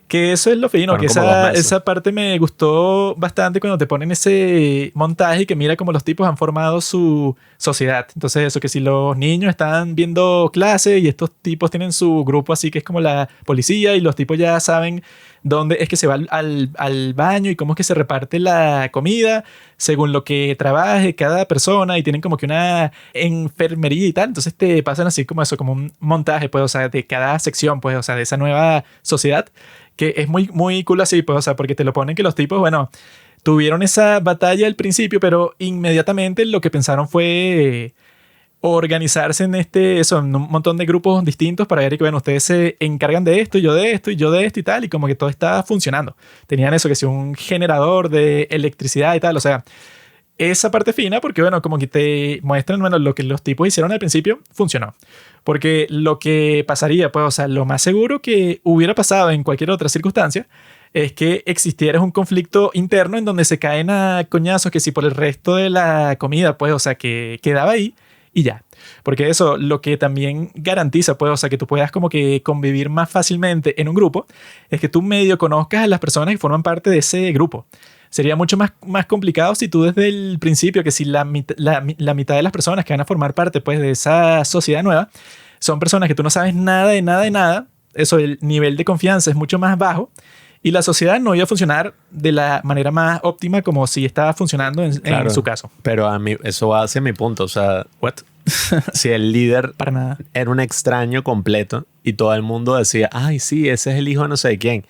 Que eso es lo fino, Fueron que como 2 meses. esa parte me gustó bastante cuando te ponen ese montaje y que mira cómo los tipos han formado su sociedad. Entonces eso, que si los niños están viendo clase y estos tipos tienen su grupo así que es como la policía y los tipos ya saben dónde es que se va al baño y cómo es que se reparte la comida según lo que trabaje cada persona y tienen como que una enfermería y tal. Entonces te pasan así como eso, como un montaje, pues, o sea, de cada sección, pues, o sea, de esa nueva sociedad. Que es muy, muy cool así, pues, o sea, porque te lo ponen que los tipos, bueno, tuvieron esa batalla al principio, pero inmediatamente lo que pensaron fue organizarse en eso, en un montón de grupos distintos para ver que, bueno, ustedes se encargan de esto, y yo de esto, y yo de esto y tal, y como que todo está funcionando. Tenían eso, que si un generador de electricidad y tal, o sea, esa parte fina porque, bueno, como que te muestran, bueno, lo que los tipos hicieron al principio funcionó. Porque lo que pasaría, pues, o sea, lo más seguro que hubiera pasado en cualquier otra circunstancia es que existiera un conflicto interno en donde se caen a coñazos que si por el resto de la comida, pues, o sea, que quedaba ahí y ya. Porque eso lo que también garantiza, pues, o sea, que tú puedas como que convivir más fácilmente en un grupo, es que tú medio conozcas a las personas que forman parte de ese grupo. Sería mucho más complicado si tú desde el principio, que si la mitad de las personas que van a formar parte pues, de esa sociedad nueva son personas que tú no sabes nada de nada de nada, eso, el nivel de confianza es mucho más bajo y la sociedad no iba a funcionar de la manera más óptima como si estaba funcionando en su caso. Pero a mí, eso va hacia mi punto. O sea, si el líder Para nada. era un extraño completo y todo el mundo decía, ay, sí, ese es el hijo de no sé de quién.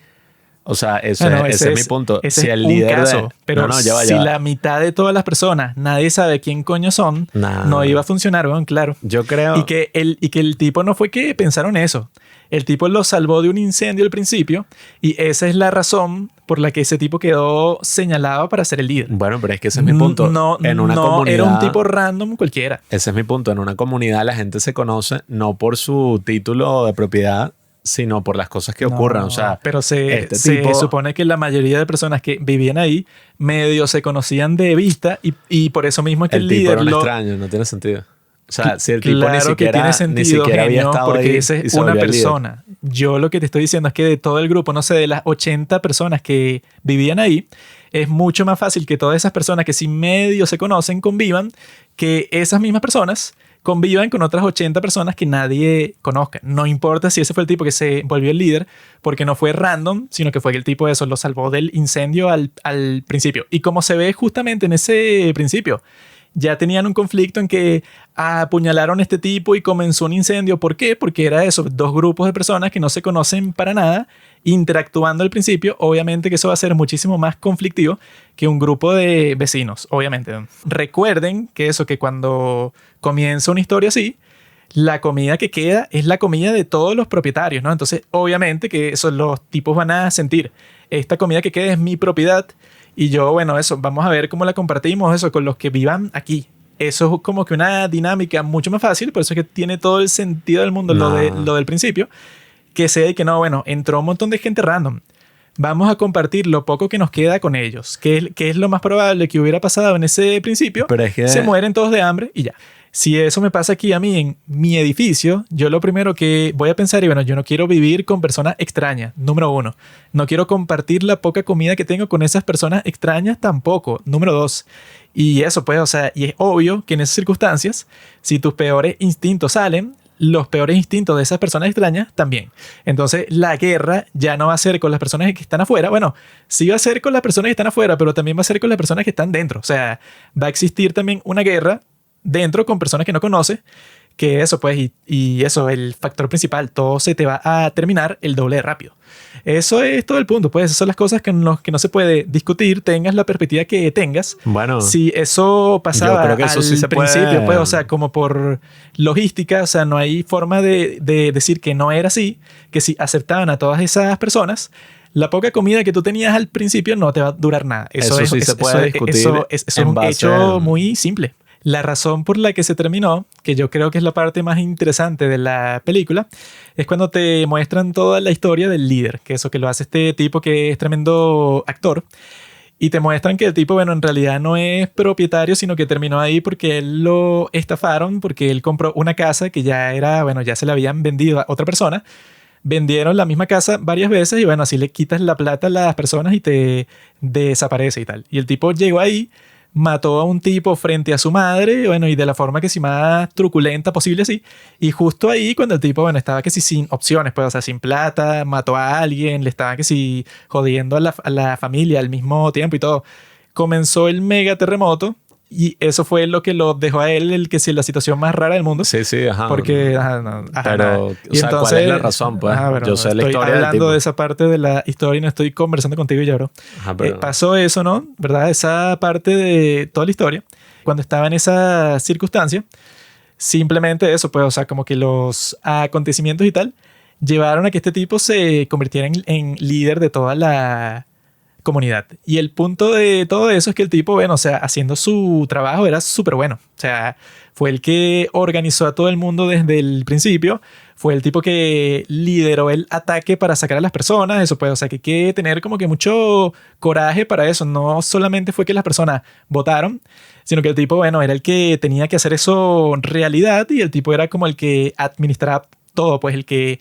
O sea, ese es mi punto. Ese Si es el un líder caso, pero No, ya va, si ya va. la mitad de todas las personas nadie sabe quién coño son, Nah. no iba a funcionar, weón, claro. Yo creo... Y que el tipo no fue que pensaron eso. El tipo lo salvó de un incendio al principio y esa es la razón por la que ese tipo quedó señalado para ser el líder. Bueno, pero es que ese es mi punto. No, En una no comunidad, era un tipo random cualquiera. Ese es mi punto. En una comunidad la gente se conoce no por su título de propiedad, sino por las cosas que ocurran. No, O sea, pero se este tipo... supone que la mayoría de personas que vivían ahí medio se conocían de vista y por eso mismo es que el tipo líder era un extraño, no tiene sentido. O sea, si el tipo claro ni siquiera, que tiene ni sentido, siquiera había genio, estado porque ahí esa y es se una volvió el líder. persona. Yo lo que te estoy diciendo es que de todo el grupo, no sé, de las 80 personas que vivían ahí, es mucho más fácil que todas esas personas que si medio se conocen convivan, que esas mismas personas convivan con otras 80 personas que nadie conozca. No importa si ese fue el tipo que se volvió el líder, porque no fue random, sino que fue que el tipo de eso lo salvó del incendio al principio. Y como se ve justamente en ese principio, ya tenían un conflicto en que apuñalaron a este tipo y comenzó un incendio. ¿Por qué? Porque era eso, dos grupos de personas que no se conocen para nada, interactuando al principio. Obviamente que eso va a ser muchísimo más conflictivo que un grupo de vecinos, obviamente. Recuerden que eso, que cuando comienza una historia así, la comida que queda es la comida de todos los propietarios, ¿no? Entonces, obviamente que eso los tipos van a sentir. Esta comida que queda es mi propiedad y yo, bueno, eso, vamos a ver cómo la compartimos eso con los que vivan aquí. Eso es como que una dinámica mucho más fácil, por eso es que tiene todo el sentido del mundo lo del principio, que sea y que no, bueno, entró un montón de gente random. Vamos a compartir lo poco que nos queda con ellos. ¿Qué es lo más probable que hubiera pasado en ese principio? Pero es que... Se mueren todos de hambre y ya. Si eso me pasa aquí a mí en mi edificio, yo lo primero que voy a pensar, y bueno, yo no quiero vivir con personas extrañas, número 1. No quiero compartir la poca comida que tengo con esas personas extrañas tampoco, número 2. Y eso pues, o sea, y es obvio que en esas circunstancias, si tus peores instintos salen, los peores instintos de esas personas extrañas también. Entonces, la guerra ya no va a ser con las personas que están afuera. Bueno, sí va a ser con las personas que están afuera, pero también va a ser con las personas que están dentro. O sea, va a existir también una guerra dentro con personas que no conoces, que eso pues, y eso, el factor principal, todo se te va a terminar el doble de rápido. Eso es todo el punto, pues esas son las cosas que no se puede discutir, tengas la perspectiva que tengas. Bueno, si eso pasaba yo creo que eso al sí se principio, puede... pues, o sea, como por logística, o sea, no hay forma de decir que no era así, que si aceptaban a todas esas personas, la poca comida que tú tenías al principio no te va a durar nada. Eso sí se puede discutir Eso es un hecho muy simple. La razón por la que se terminó, que yo creo que es la parte más interesante de la película, es cuando te muestran toda la historia del líder, que eso que lo hace este tipo que es tremendo actor, y te muestran que el tipo, bueno, en realidad no es propietario, sino que terminó ahí porque él lo estafaron, porque él compró una casa que ya era, bueno, ya se la habían vendido a otra persona, vendieron la misma casa varias veces y bueno, así le quitas la plata a las personas y te desaparece y tal. Y el tipo llegó ahí, mató a un tipo frente a su madre, bueno, y de la forma que sí más truculenta posible así. Y justo ahí cuando el tipo, bueno, estaba que sí sin opciones, pues, o sea, sin plata, mató a alguien, le estaba que sí jodiendo a la familia al mismo tiempo y todo. Comenzó el mega terremoto y eso fue lo que lo dejó a él, el que sí, la situación más rara del mundo. Sí, sí, ajá. Porque, ajá, no, ajá, Pero, nada. o sea, ¿cuál es la razón, pues? Ajá, bueno, Yo sé la estoy historia del hablando tipo. de esa parte de la historia y no estoy conversando contigo y lloro. Ajá, pero... Pasó eso, ¿no? ¿Verdad? Esa parte de toda la historia, cuando estaba en esa circunstancia, simplemente eso, pues, o sea, como que los acontecimientos y tal llevaron a que este tipo se convirtiera en líder de toda la comunidad. Y el punto de todo eso es que el tipo, bueno, o sea, haciendo su trabajo era súper bueno. O sea, fue el que organizó a todo el mundo desde el principio. Fue el tipo que lideró el ataque para sacar a las personas. Eso pues, o sea, que hay que tener como que mucho coraje para eso. No solamente fue que las personas votaron, sino que el tipo, bueno, era el que tenía que hacer eso realidad y el tipo era como el que administraba todo, pues el que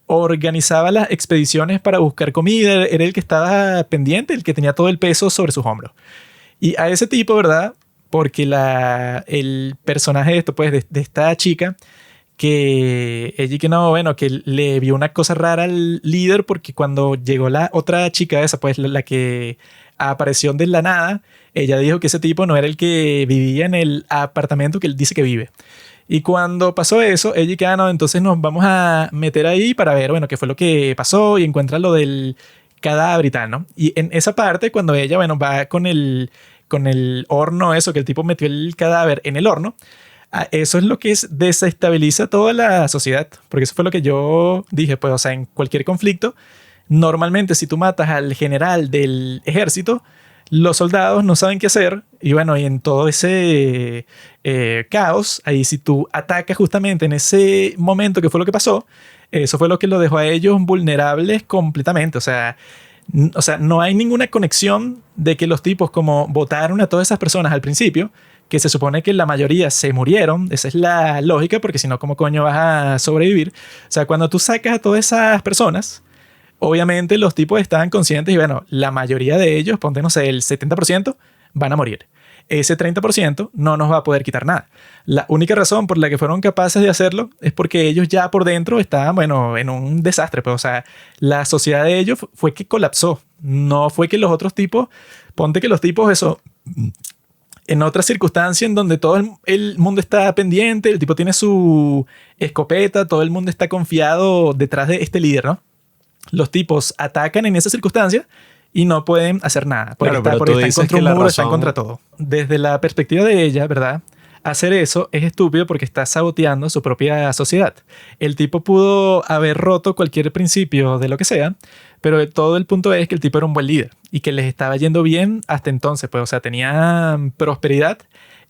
organizaba las expediciones para buscar comida, era el que estaba pendiente, el que tenía todo el peso sobre sus hombros. Y a ese tipo, ¿verdad? Porque el personaje de esto, pues, de esta chica, que ella que no, bueno, que le vio una cosa rara al líder porque cuando llegó la otra chica esa, pues, la que apareció de la nada, ella dijo que ese tipo no era el que vivía en el apartamento que él dice que vive. Y cuando pasó eso, ella y que, no, entonces nos vamos a meter ahí para ver, bueno, qué fue lo que pasó y encuentra lo del cadáver y tal, ¿no? Y en esa parte, cuando ella, bueno, va con el horno, eso, que el tipo metió el cadáver en el horno, eso es lo que desestabiliza toda la sociedad. Porque eso fue lo que yo dije, pues, o sea, en cualquier conflicto, normalmente si tú matas al general del ejército, los soldados no saben qué hacer y bueno, y en todo ese caos, ahí si tú atacas justamente en ese momento que fue lo que pasó, eso fue lo que lo dejó a ellos vulnerables completamente. O sea, no hay ninguna conexión de que los tipos como votaron a todas esas personas al principio, que se supone que la mayoría se murieron, esa es la lógica, porque si no, ¿cómo coño vas a sobrevivir? O sea, cuando tú sacas a todas esas personas, obviamente los tipos estaban conscientes y bueno, la mayoría de ellos, ponte no sé, el 70% van a morir. Ese 30% no nos va a poder quitar nada. La única razón por la que fueron capaces de hacerlo es porque ellos ya por dentro estaban, bueno, en un desastre. Pues, o sea, la sociedad de ellos fue que colapsó. No fue que los otros tipos, ponte que los tipos, eso, en otra circunstancia en donde todo el mundo está pendiente, el tipo tiene su escopeta, todo el mundo está confiado detrás de este líder, ¿no? Los tipos atacan en esa circunstancia y no pueden hacer nada. Porque, Claro, porque pero están tú contra dices que un la muro, están razón... contra todo. Desde la perspectiva de ella, ¿verdad? Hacer eso es estúpido porque está saboteando su propia sociedad. El tipo pudo haber roto cualquier principio de lo que sea, pero todo el punto es que el tipo era un buen líder y que les estaba yendo bien hasta entonces. Pues, o sea, tenían prosperidad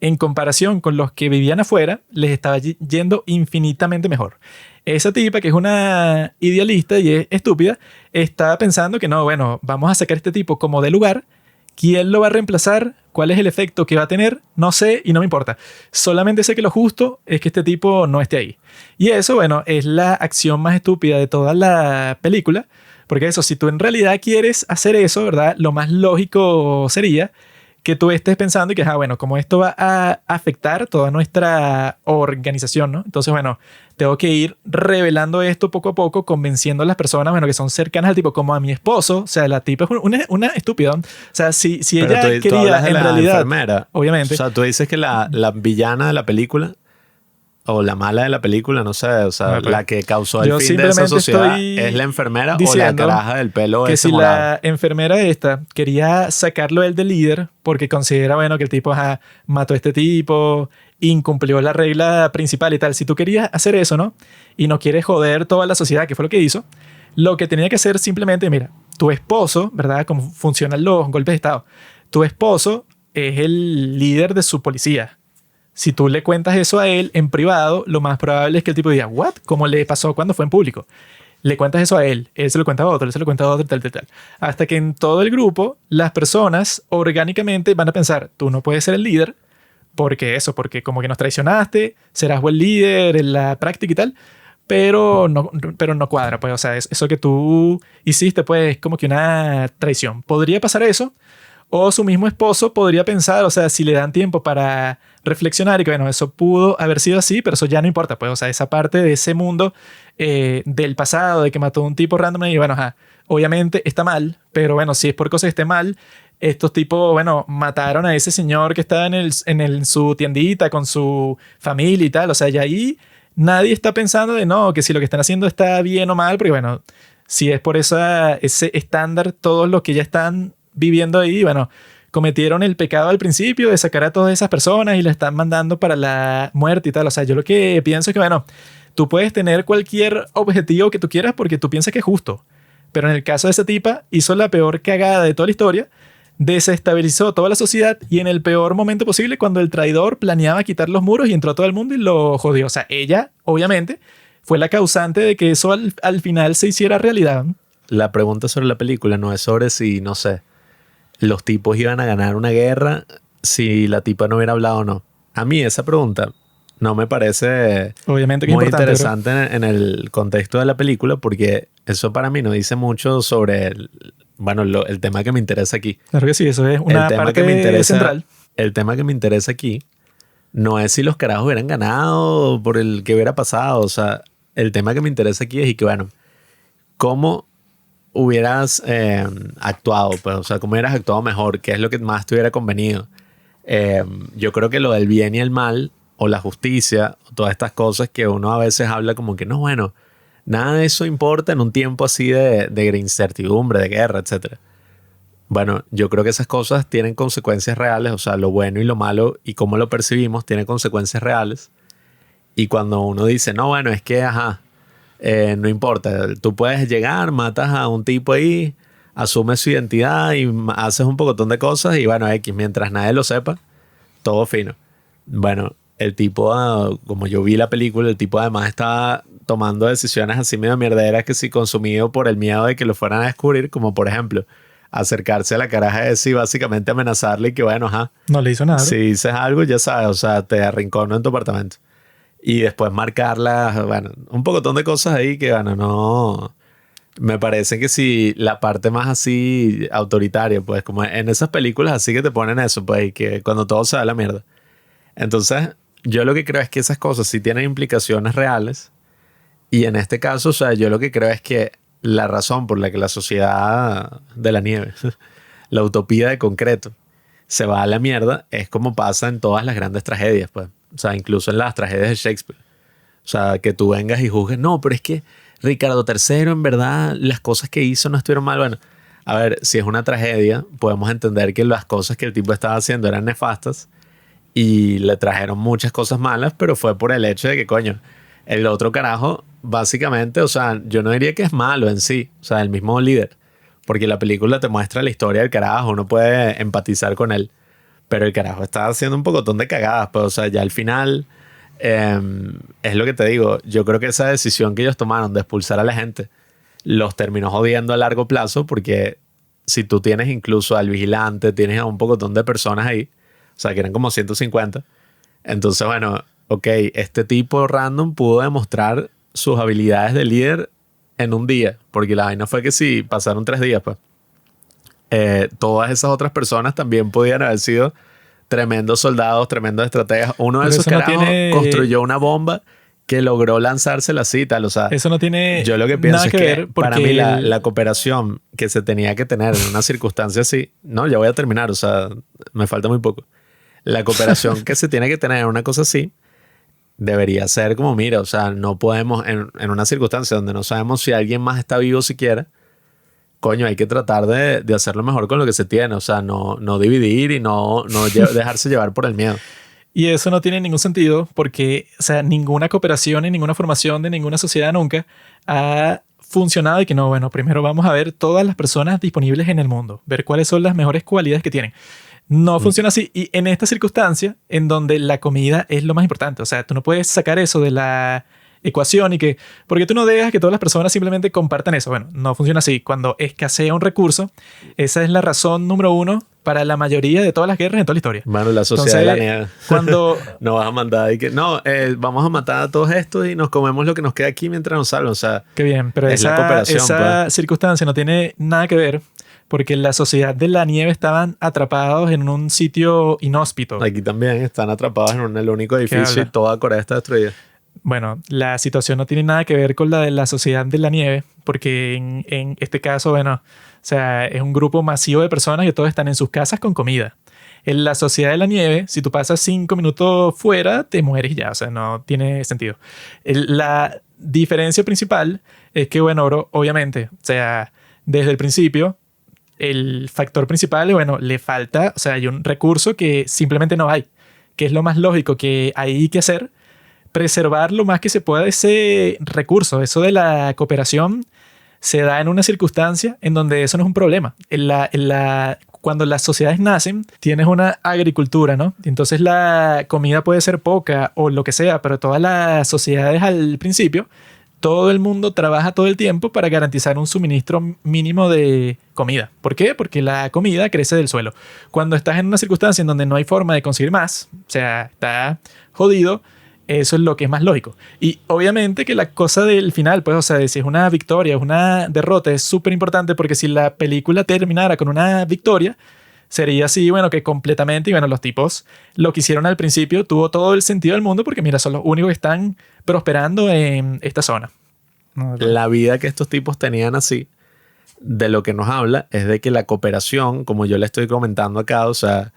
en comparación con los que vivían afuera, les estaba yendo infinitamente mejor. Esa tipa, que es una idealista y es estúpida, estaba pensando que no, bueno, vamos a sacar a este tipo como de lugar. ¿Quién lo va a reemplazar? ¿Cuál es el efecto que va a tener? No sé y no me importa. Solamente sé que lo justo es que este tipo no esté ahí. Y eso, bueno, es la acción más estúpida de toda la película. Porque eso, si tú en realidad quieres hacer eso, ¿verdad? Lo más lógico sería que tú estés pensando y que, bueno, como esto va a afectar toda nuestra organización, ¿no? Entonces, bueno, tengo que ir revelando esto poco a poco, convenciendo a las personas, bueno, que son cercanas al tipo, como a mi esposo. O sea, la tipa es una estúpida. O sea, si Pero ella tú quería, hablas de en la realidad, enfermera. obviamente. O sea, tú dices que la villana de la película o la mala de la película, no sé, o sea, Bueno, la que causó el yo fin de esa simplemente sociedad estoy es la enfermera o la diciendo caraja del pelo que ese si morado. la enfermera esta quería sacarlo él de líder porque considera, bueno, que el tipo mató a este tipo, incumplió la regla principal y tal. Si tú querías hacer eso, ¿no? Y no quieres joder toda la sociedad, que fue lo que hizo, lo que tenía que hacer simplemente, mira, tu esposo, ¿verdad? Cómo funcionan los golpes de Estado. Tu esposo es el líder de su policía. Si tú le cuentas eso a él en privado, lo más probable es que el tipo diga, ¿what? Como le pasó cuando fue en público. Le cuentas eso a él se lo cuenta a otro, él se lo cuenta a otro, tal, tal, tal. Hasta que en todo el grupo, las personas orgánicamente van a pensar, tú no puedes ser el líder, porque como que nos traicionaste, serás buen líder en la práctica y tal, pero no cuadra, pues, o sea, eso que tú hiciste, pues, es como que una traición. Podría pasar eso, o su mismo esposo podría pensar, o sea, si le dan tiempo para reflexionar y que, bueno, eso pudo haber sido así, pero eso ya no importa, pues, o sea, esa parte de ese mundo del pasado, de que mató a un tipo random, y bueno, ajá, obviamente está mal, pero bueno, si es por cosas que esté mal, estos tipos, bueno, mataron a ese señor que estaba en su tiendita con su familia y tal, o sea, y ahí nadie está pensando de no, que si lo que están haciendo está bien o mal, porque bueno, si es por ese estándar, todos los que ya están viviendo ahí, bueno, cometieron el pecado al principio de sacar a todas esas personas y la están mandando para la muerte y tal. O sea, yo lo que pienso es que, bueno, tú puedes tener cualquier objetivo que tú quieras porque tú piensas que es justo. Pero en el caso de esa tipa, hizo la peor cagada de toda la historia, desestabilizó toda la sociedad y en el peor momento posible, cuando el traidor planeaba quitar los muros y entró todo el mundo y lo jodió. O sea, ella, obviamente, fue la causante de que eso al final se hiciera realidad. La pregunta sobre la película no es sobre si, no sé, los tipos iban a ganar una guerra si la tipa no hubiera hablado o no. A mí esa pregunta no me parece obviamente que muy es importante, interesante en el contexto de la película, porque eso para mí no dice mucho sobre el tema que me interesa aquí. Claro que sí, eso es una parte central. El tema que me interesa aquí no es si los carajos hubieran ganado por el que hubiera pasado. O sea, el tema que me interesa aquí es y que, bueno, ¿cómo hubieras actuado? Pues, o sea, ¿cómo hubieras actuado mejor? ¿Qué es lo que más te hubiera convenido? Yo creo que lo del bien y el mal, o la justicia, o todas estas cosas que uno a veces habla como que no, bueno, nada de eso importa en un tiempo así de incertidumbre, de guerra, etc. Bueno, yo creo que esas cosas tienen consecuencias reales, o sea, lo bueno y lo malo y cómo lo percibimos tiene consecuencias reales. Y cuando uno dice, no, bueno, es que, ajá, no importa, tú puedes llegar, matas a un tipo ahí, asumes su identidad y haces un pocotón de cosas y bueno, X, mientras nadie lo sepa, todo fino. Bueno, el tipo, como yo vi la película, el tipo además estaba tomando decisiones así medio mierderas que si consumido por el miedo de que lo fueran a descubrir, como por ejemplo, acercarse a la caraja esa y básicamente amenazarle y que bueno, ajá. No le hizo nada. Si dices algo, ya sabes, o sea, te arrincono en tu apartamento. Y después marcarla, bueno, un pocotón de cosas ahí que, bueno, no... Me parece que si la parte más así autoritaria, pues como en esas películas así que te ponen eso, pues, y que cuando todo se da a la mierda. Entonces, yo lo que creo es que esas cosas sí tienen implicaciones reales. Y en este caso, o sea, yo lo que creo es que la razón por la que la sociedad de la nieve, la utopía de concreto, se va a la mierda, es como pasa en todas las grandes tragedias, pues. O sea, incluso en las tragedias de Shakespeare. O sea, que tú vengas y juzgues, no, pero es que Ricardo III, en verdad, las cosas que hizo no estuvieron mal. Bueno, a ver, si es una tragedia, podemos entender que las cosas que el tipo estaba haciendo eran nefastas y le trajeron muchas cosas malas, pero fue por el hecho de que, coño, el otro carajo, básicamente, o sea, yo no diría que es malo en sí, o sea, el mismo líder, porque la película te muestra la historia del carajo, uno puede empatizar con él, pero el carajo está haciendo un pocotón de cagadas, pues, o sea, ya al final, es lo que te digo, yo creo que esa decisión que ellos tomaron de expulsar a la gente los terminó jodiendo a largo plazo, porque si tú tienes incluso al vigilante, tienes a un pocotón de personas ahí, o sea, que eran como 150, entonces, bueno, ok, este tipo random pudo demostrar sus habilidades de líder en un día, porque la vaina fue que si pasaron 3 días, pues, todas esas otras personas también podían haber sido tremendos soldados, tremendos estrategas. Uno de Pero esos eso no carajos tiene... construyó una bomba que logró lanzársela así y tal. O sea, eso no tiene yo lo que pienso nada es que que ver porque para mí la cooperación que se tenía que tener en una circunstancia así, no, ya voy a terminar, o sea, me falta muy poco. La cooperación que se tiene que tener en una cosa así debería ser como, mira, o sea, no podemos, en una circunstancia donde no sabemos si alguien más está vivo siquiera, coño, hay que tratar de hacerlo mejor con lo que se tiene, o sea, no dividir y no dejarse llevar por el miedo. Y eso no tiene ningún sentido porque, o sea, ninguna cooperación y ninguna formación de ninguna sociedad nunca ha funcionado y que no, bueno, primero vamos a ver todas las personas disponibles en el mundo, ver cuáles son las mejores cualidades que tienen. No funciona así. Y en esta circunstancia, en donde la comida es lo más importante, o sea, tú no puedes sacar eso de la ecuación y que, ¿por qué tú no dejas que todas las personas simplemente compartan eso? Bueno, no funciona así. Cuando escasea un recurso, esa es la razón número uno para la mayoría de todas las guerras en toda la historia. Mano, la sociedad Entonces, de la nieve. cuando... No vas a mandar y que, no, vamos a matar a todos estos y nos comemos lo que nos queda aquí mientras nos salvan. O sea, Qué bien, pero es la cooperación, esa circunstancia no tiene nada que ver porque la sociedad de la nieve estaban atrapados en un sitio inhóspito. aquí también están atrapados en el único edificio y habla? toda Corea está destruida. Bueno, la situación no tiene nada que ver con la de la sociedad de la nieve, porque en este caso, bueno, o sea, es un grupo masivo de personas que todos están en sus casas con comida. En la sociedad de la nieve, si tú pasas 5 minutos fuera, te mueres ya, o sea, no tiene sentido. La diferencia principal es que, bueno, bro, obviamente, o sea, desde el principio, el factor principal es, bueno, le falta, o sea, hay un recurso que simplemente no hay, que es lo más lógico que hay que hacer, preservar lo más que se pueda ese recurso. Eso de la cooperación se da en una circunstancia en donde eso no es un problema. Cuando las sociedades nacen, tienes una agricultura, ¿no? Entonces la comida puede ser poca o lo que sea, pero todas las sociedades al principio, todo el mundo trabaja todo el tiempo para garantizar un suministro mínimo de comida. ¿Por qué? Porque la comida crece del suelo. Cuando estás en una circunstancia en donde no hay forma de conseguir más, o sea, está jodido, eso es lo que es más lógico. Y obviamente que la cosa del final, pues, o sea, si es una victoria, es una derrota, es súper importante porque si la película terminara con una victoria, sería así, bueno, que completamente, y bueno, los tipos lo que hicieron al principio tuvo todo el sentido del mundo porque, mira, son los únicos que están prosperando en esta zona. La vida que estos tipos tenían así, de lo que nos habla, es de que la cooperación, como yo le estoy comentando acá, o sea,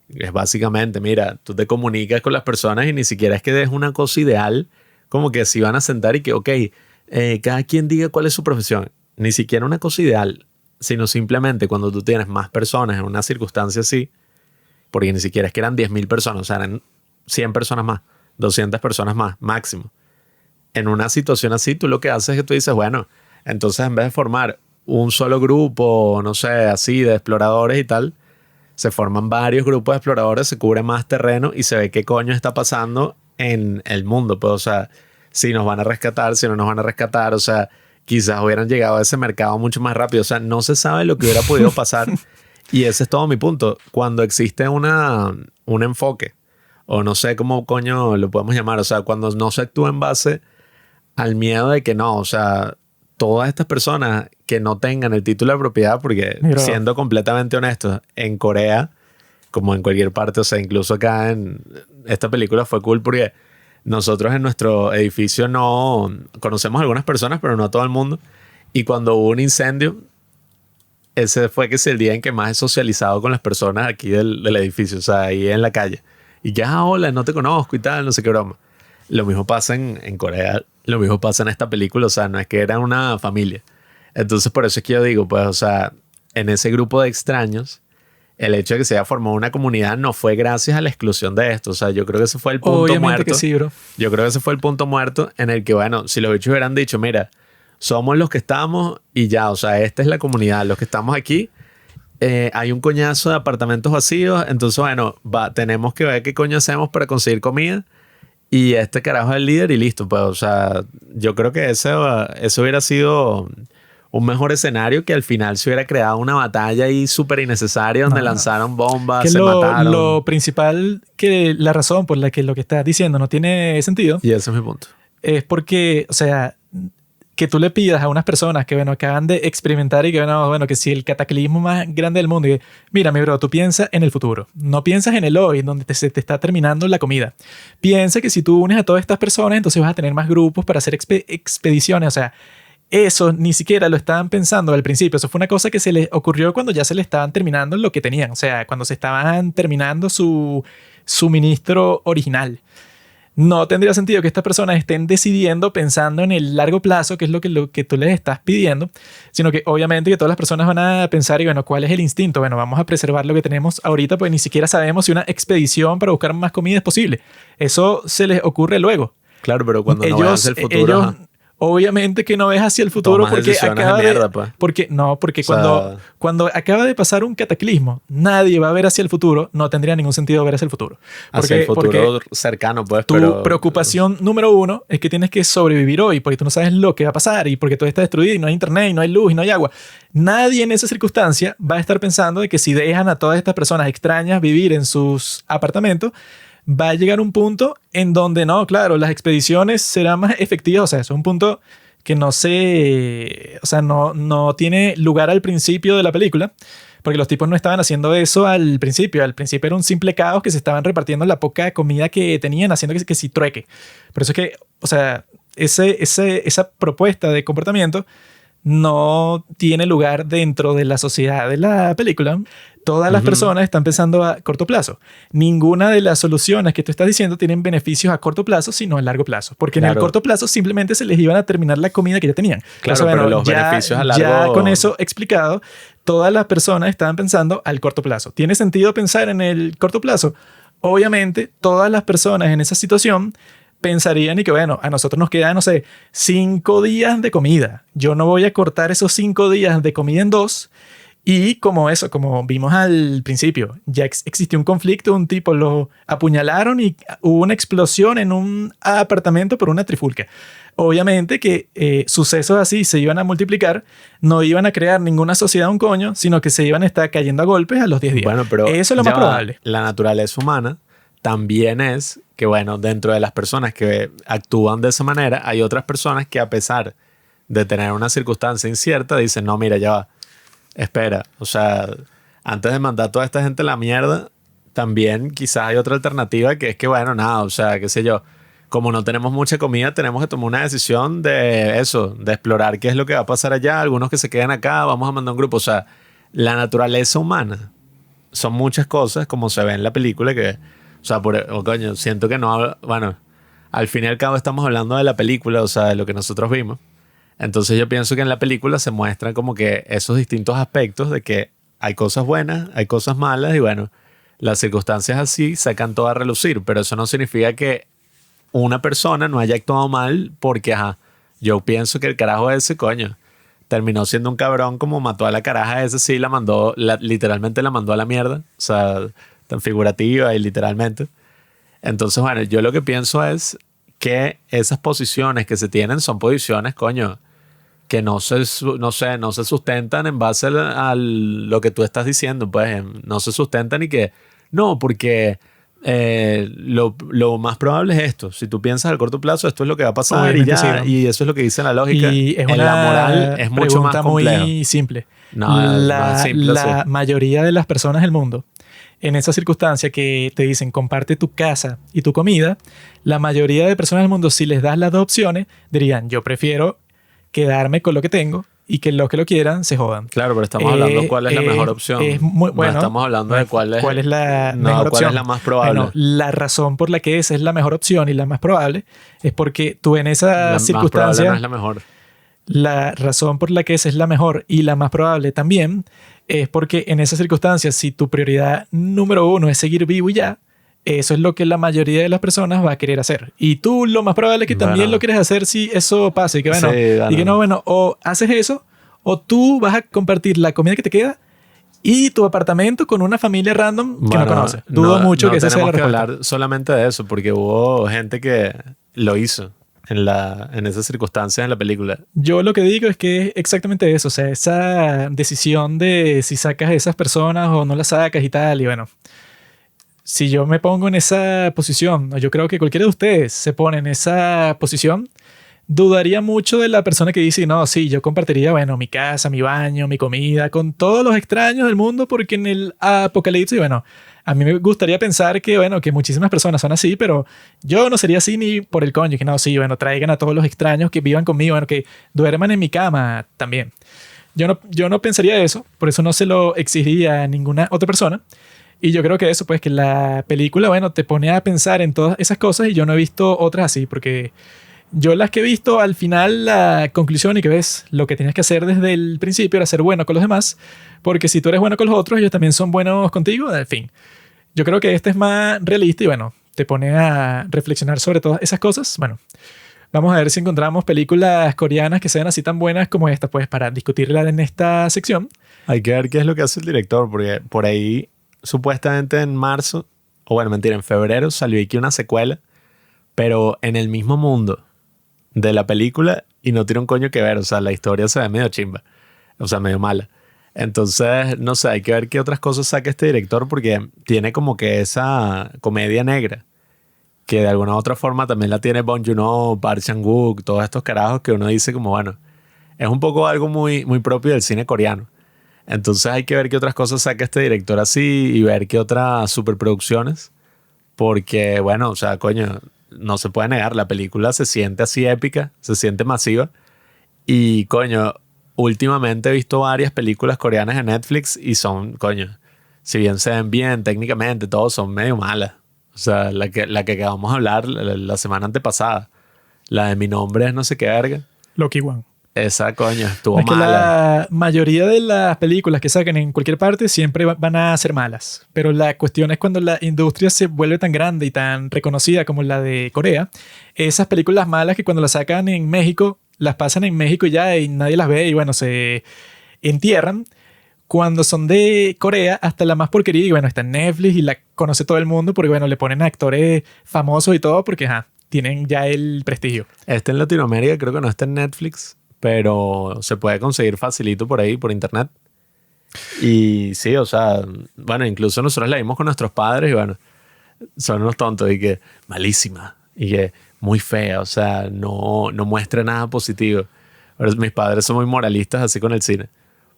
es básicamente, mira, tú te comunicas con las personas y ni siquiera es que des una cosa ideal, como que si van a sentar y que, ok, cada quien diga cuál es su profesión. Ni siquiera una cosa ideal, sino simplemente cuando tú tienes más personas en una circunstancia así, porque ni siquiera es que eran 10.000 personas, o sea, eran 100 personas más, 200 personas más, máximo. En una situación así, tú lo que haces es que tú dices, bueno, entonces en vez de formar un solo grupo, no sé, así de exploradores y tal, se forman varios grupos de exploradores, se cubre más terreno y se ve qué coño está pasando en el mundo. Pues, o sea, si nos van a rescatar, si no nos van a rescatar, o sea, quizás hubieran llegado a ese mercado mucho más rápido. O sea, no se sabe lo que hubiera podido pasar. Y ese es todo mi punto. Cuando existe un enfoque, o no sé cómo coño lo podemos llamar, o sea, cuando no se actúa en base al miedo de que no, o sea, todas estas personas que no tengan el título de propiedad, porque Mira, siendo completamente honestos, en Corea, como en cualquier parte, o sea, incluso acá en esta película fue cool porque nosotros en nuestro edificio no conocemos a algunas personas, pero no a todo el mundo. Y cuando hubo un incendio, ese fue que es el día en que más he socializado con las personas aquí del edificio, o sea, ahí en la calle. Y ya, hola, no te conozco y tal, no sé qué broma. Lo mismo pasa en Corea, lo mismo pasa en esta película, o sea, no es que eran una familia. Entonces, por eso es que yo digo, pues, o sea, en ese grupo de extraños, el hecho de que se haya formado una comunidad no fue gracias a la exclusión de esto. O sea, yo creo que ese fue el punto obviamente muerto. que sí, bro. Yo creo que ese fue el punto muerto en el que, bueno, si los bichos hubieran dicho, mira, somos los que estamos y ya, o sea, esta es la comunidad, los que estamos aquí. Hay un coñazo de apartamentos vacíos, entonces, bueno, tenemos que ver qué coño hacemos para conseguir comida. Y este carajo es el líder y listo, pues, o sea, yo creo que eso hubiera sido un mejor escenario que al final se hubiera creado una batalla ahí súper innecesaria donde lanzaron bombas, Que se mataron. lo principal, que la razón por la que lo que estás diciendo no tiene sentido, Y ese es mi punto. es porque, o sea, que tú le pidas a unas personas que, bueno, acaban de experimentar y que, bueno, que si el cataclismo más grande del mundo, y que, mira, mi bro, tú piensas en el futuro, no piensas en el hoy, en donde se te está terminando la comida. Piensa que si tú unes a todas estas personas, entonces vas a tener más grupos para hacer expediciones, o sea, eso ni siquiera lo estaban pensando al principio, eso fue una cosa que se les ocurrió cuando ya se les estaban terminando lo que tenían, o sea, cuando se estaban terminando su suministro original. No tendría sentido que estas personas estén decidiendo pensando en el largo plazo, que es lo que tú les estás pidiendo, sino que obviamente que todas las personas van a pensar y bueno, ¿cuál es el instinto? Bueno, vamos a preservar lo que tenemos ahorita, pues ni siquiera sabemos si una expedición para buscar más comida es posible. Eso se les ocurre luego. Claro, pero cuando no veas el futuro... ajá. obviamente que no ves hacia el futuro Tomas porque decisiones de acaba de... mierda, pues. Porque, no, porque O sea, cuando acaba de pasar un cataclismo, nadie va a ver hacia el futuro, no tendría ningún sentido ver hacia el futuro. hacia el Porque futuro cercano, pues, tu pero... preocupación número uno es que tienes que sobrevivir hoy porque tú no sabes lo que va a pasar y porque todo está destruido y no hay internet y no hay luz y no hay agua. Nadie en esa circunstancia va a estar pensando de que si dejan a todas estas personas extrañas vivir en sus apartamentos, va a llegar un punto en donde no, claro, las expediciones serán más efectivas. O sea, eso es un punto que no se... O sea, no tiene lugar al principio de la película. Porque los tipos no estaban haciendo eso al principio. Al principio era un simple caos que se estaban repartiendo la poca comida que tenían, haciendo que si trueque. Por eso es que, o sea, esa propuesta de comportamiento no tiene lugar dentro de la sociedad de la película. Todas las personas están pensando a corto plazo. Ninguna de las soluciones que tú estás diciendo tienen beneficios a corto plazo, sino a largo plazo. Porque en el Claro. corto plazo simplemente se les iban a terminar la comida que ya tenían. Claro, pero los beneficios a largo... Ya con eso explicado, todas las personas estaban pensando al corto plazo. ¿Tiene sentido pensar en el corto plazo? Obviamente, todas las personas en esa situación pensarían y que, bueno, a nosotros nos quedan, no sé, 5 días de comida. Yo no voy a cortar esos 5 días de comida en 2. Y como vimos al principio, ya existió un conflicto, un tipo lo apuñalaron y hubo una explosión en un apartamento por una trifulca. Obviamente que sucesos así se iban a multiplicar, no iban a crear ninguna sociedad un coño, sino que se iban a estar cayendo a golpes a los 10 días. Bueno, pero eso es lo ya más va. probable. La naturaleza humana también es que, bueno, dentro de las personas que actúan de esa manera, hay otras personas que a pesar de tener una circunstancia incierta, dicen, no, mira, ya va, espera, o sea, antes de mandar a toda esta gente a la mierda, también quizás hay otra alternativa que es que, bueno, nada, o sea, qué sé yo, como no tenemos mucha comida, tenemos que tomar una decisión de eso, de explorar qué es lo que va a pasar allá, algunos que se queden acá, vamos a mandar un grupo, o sea, la naturaleza humana son muchas cosas, como se ve en la película, que, o sea, coño, siento que no, bueno, al fin y al cabo estamos hablando de la película, o sea, de lo que nosotros vimos. Entonces yo pienso que en la película se muestran como que esos distintos aspectos de que hay cosas buenas, hay cosas malas y bueno, las circunstancias así sacan todo a relucir, pero eso no significa que una persona no haya actuado mal porque, ajá, yo pienso que el carajo ese, coño, terminó siendo un cabrón como mató a la caraja ese, sí, literalmente la mandó a la mierda, o sea, tan figurativa y literalmente. Entonces, bueno, yo lo que pienso es que esas posiciones que se tienen son posiciones, coño, que no se sustentan en base a lo que tú estás diciendo, pues no se sustentan y que no, porque lo más probable es esto. Si tú piensas al corto plazo, esto es lo que va a pasar Obviamente y ya, sí, ¿no? y eso es lo que dice la lógica. Y es en la moral es mucho más pregunta complejo. muy simple. No es simple la así. mayoría de las personas del mundo, en esa circunstancia que te dicen comparte tu casa y tu comida, la mayoría de personas del mundo, si les das las dos opciones, dirían yo prefiero quedarme con lo que tengo y que los que lo quieran se jodan. Claro, pero estamos hablando de cuál es la mejor opción. Bueno, no estamos hablando de cuál es la no, mejor cuál opción. es la más probable. Bueno, la razón por la que esa es la mejor opción y la más probable es porque tú en esa la más probable circunstancia... no es la mejor. La razón por la que esa es la mejor y la más probable también es porque en esas circunstancias, si tu prioridad número uno es seguir vivo y ya, eso es lo que la mayoría de las personas va a querer hacer. Y tú lo más probable es que también lo quieres hacer si eso pasa. Y que bueno, Sí, y que no, bueno, o haces eso, o tú vas a compartir la comida que te queda y tu apartamento con una familia random que no conoces. Dudo mucho que esa sea la tenemos que respuesta. hablar solamente de eso, porque hubo gente que lo hizo en esas circunstancias en la película. Yo lo que digo es que es exactamente eso. O sea, esa decisión de si sacas a esas personas o no las sacas y tal. Y bueno, si yo me pongo en esa posición, o yo creo que cualquiera de ustedes se pone en esa posición, dudaría mucho de la persona que dice, no, sí, yo compartiría, bueno, mi casa, mi baño, mi comida, con todos los extraños del mundo, porque en el apocalipsis, bueno, a mí me gustaría pensar que, bueno, que muchísimas personas son así, pero yo no sería así ni por el coño, que no, sí, bueno, traigan a todos los extraños que vivan conmigo, bueno, que duerman en mi cama también. Yo no pensaría eso, por eso no se lo exigiría a ninguna otra persona. Y yo creo que eso, pues, que la película, bueno, te pone a pensar en todas esas cosas y yo no he visto otras así, porque yo las que he visto al final, la conclusión y que ves lo que tienes que hacer desde el principio era ser bueno con los demás, porque si tú eres bueno con los otros, ellos también son buenos contigo, en fin. Yo creo que este es más realista y bueno, te pone a reflexionar sobre todas esas cosas. Bueno, Vamos a ver si encontramos películas coreanas que sean así tan buenas como esta, pues para discutirla en esta sección. Hay que ver qué es lo que hace el director, porque por ahí, supuestamente en marzo, o bueno, mentira, en febrero salió aquí una secuela, pero en el mismo mundo de la película y no tiene un coño que ver. O sea, la historia se ve medio chimba, o sea, medio mala. Entonces, no sé, hay que ver qué otras cosas saca este director, porque tiene como que esa comedia negra que de alguna u otra forma también la tiene Bong Joon-ho, Park Chan-wook, todos estos carajos que uno dice como, bueno, es un poco algo muy, muy propio del cine coreano. Entonces hay que ver qué otras cosas saca este director así y ver qué otras superproducciones, porque bueno, o sea, coño, no se puede negar, la película se siente así épica, se siente masiva y coño, últimamente he visto varias películas coreanas en Netflix y son, coño, si bien se ven bien técnicamente, todos son medio malas. O sea, la que acabamos de hablar la semana antepasada. La de Mi nombre es no sé qué verga. Loki One. Esa, coño, estuvo Es que mala. la mayoría de las películas que sacan en cualquier parte siempre van a ser malas. Pero la cuestión es cuando la industria se vuelve tan grande y tan reconocida como la de Corea, esas películas malas que cuando las sacan en México, las pasan en México ya y nadie las ve y bueno, se entierran. Cuando son de Corea, hasta la más porquería, y bueno, está en Netflix y la conoce todo el mundo porque bueno, le ponen a actores famosos y todo porque tienen ya el prestigio. Este en Latinoamérica creo que no está en Netflix, pero se puede conseguir facilito por ahí, por internet. Y sí, o sea, bueno, incluso nosotros la vimos con nuestros padres y bueno, son unos tontos y que malísima y que muy fea, o sea, no muestra nada positivo. Pero mis padres son muy moralistas así con el cine.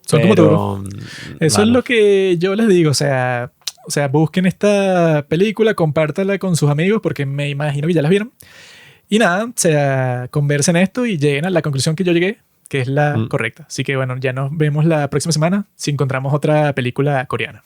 Son como Pero, tú. Eso es bueno, lo que yo les digo, o sea, busquen esta película, compártala con sus amigos porque me imagino que ya las vieron. Y nada, o sea, conversen esto y lleguen a la conclusión que yo llegué, que es la correcta. Así que bueno, ya nos vemos la próxima semana si encontramos otra película coreana.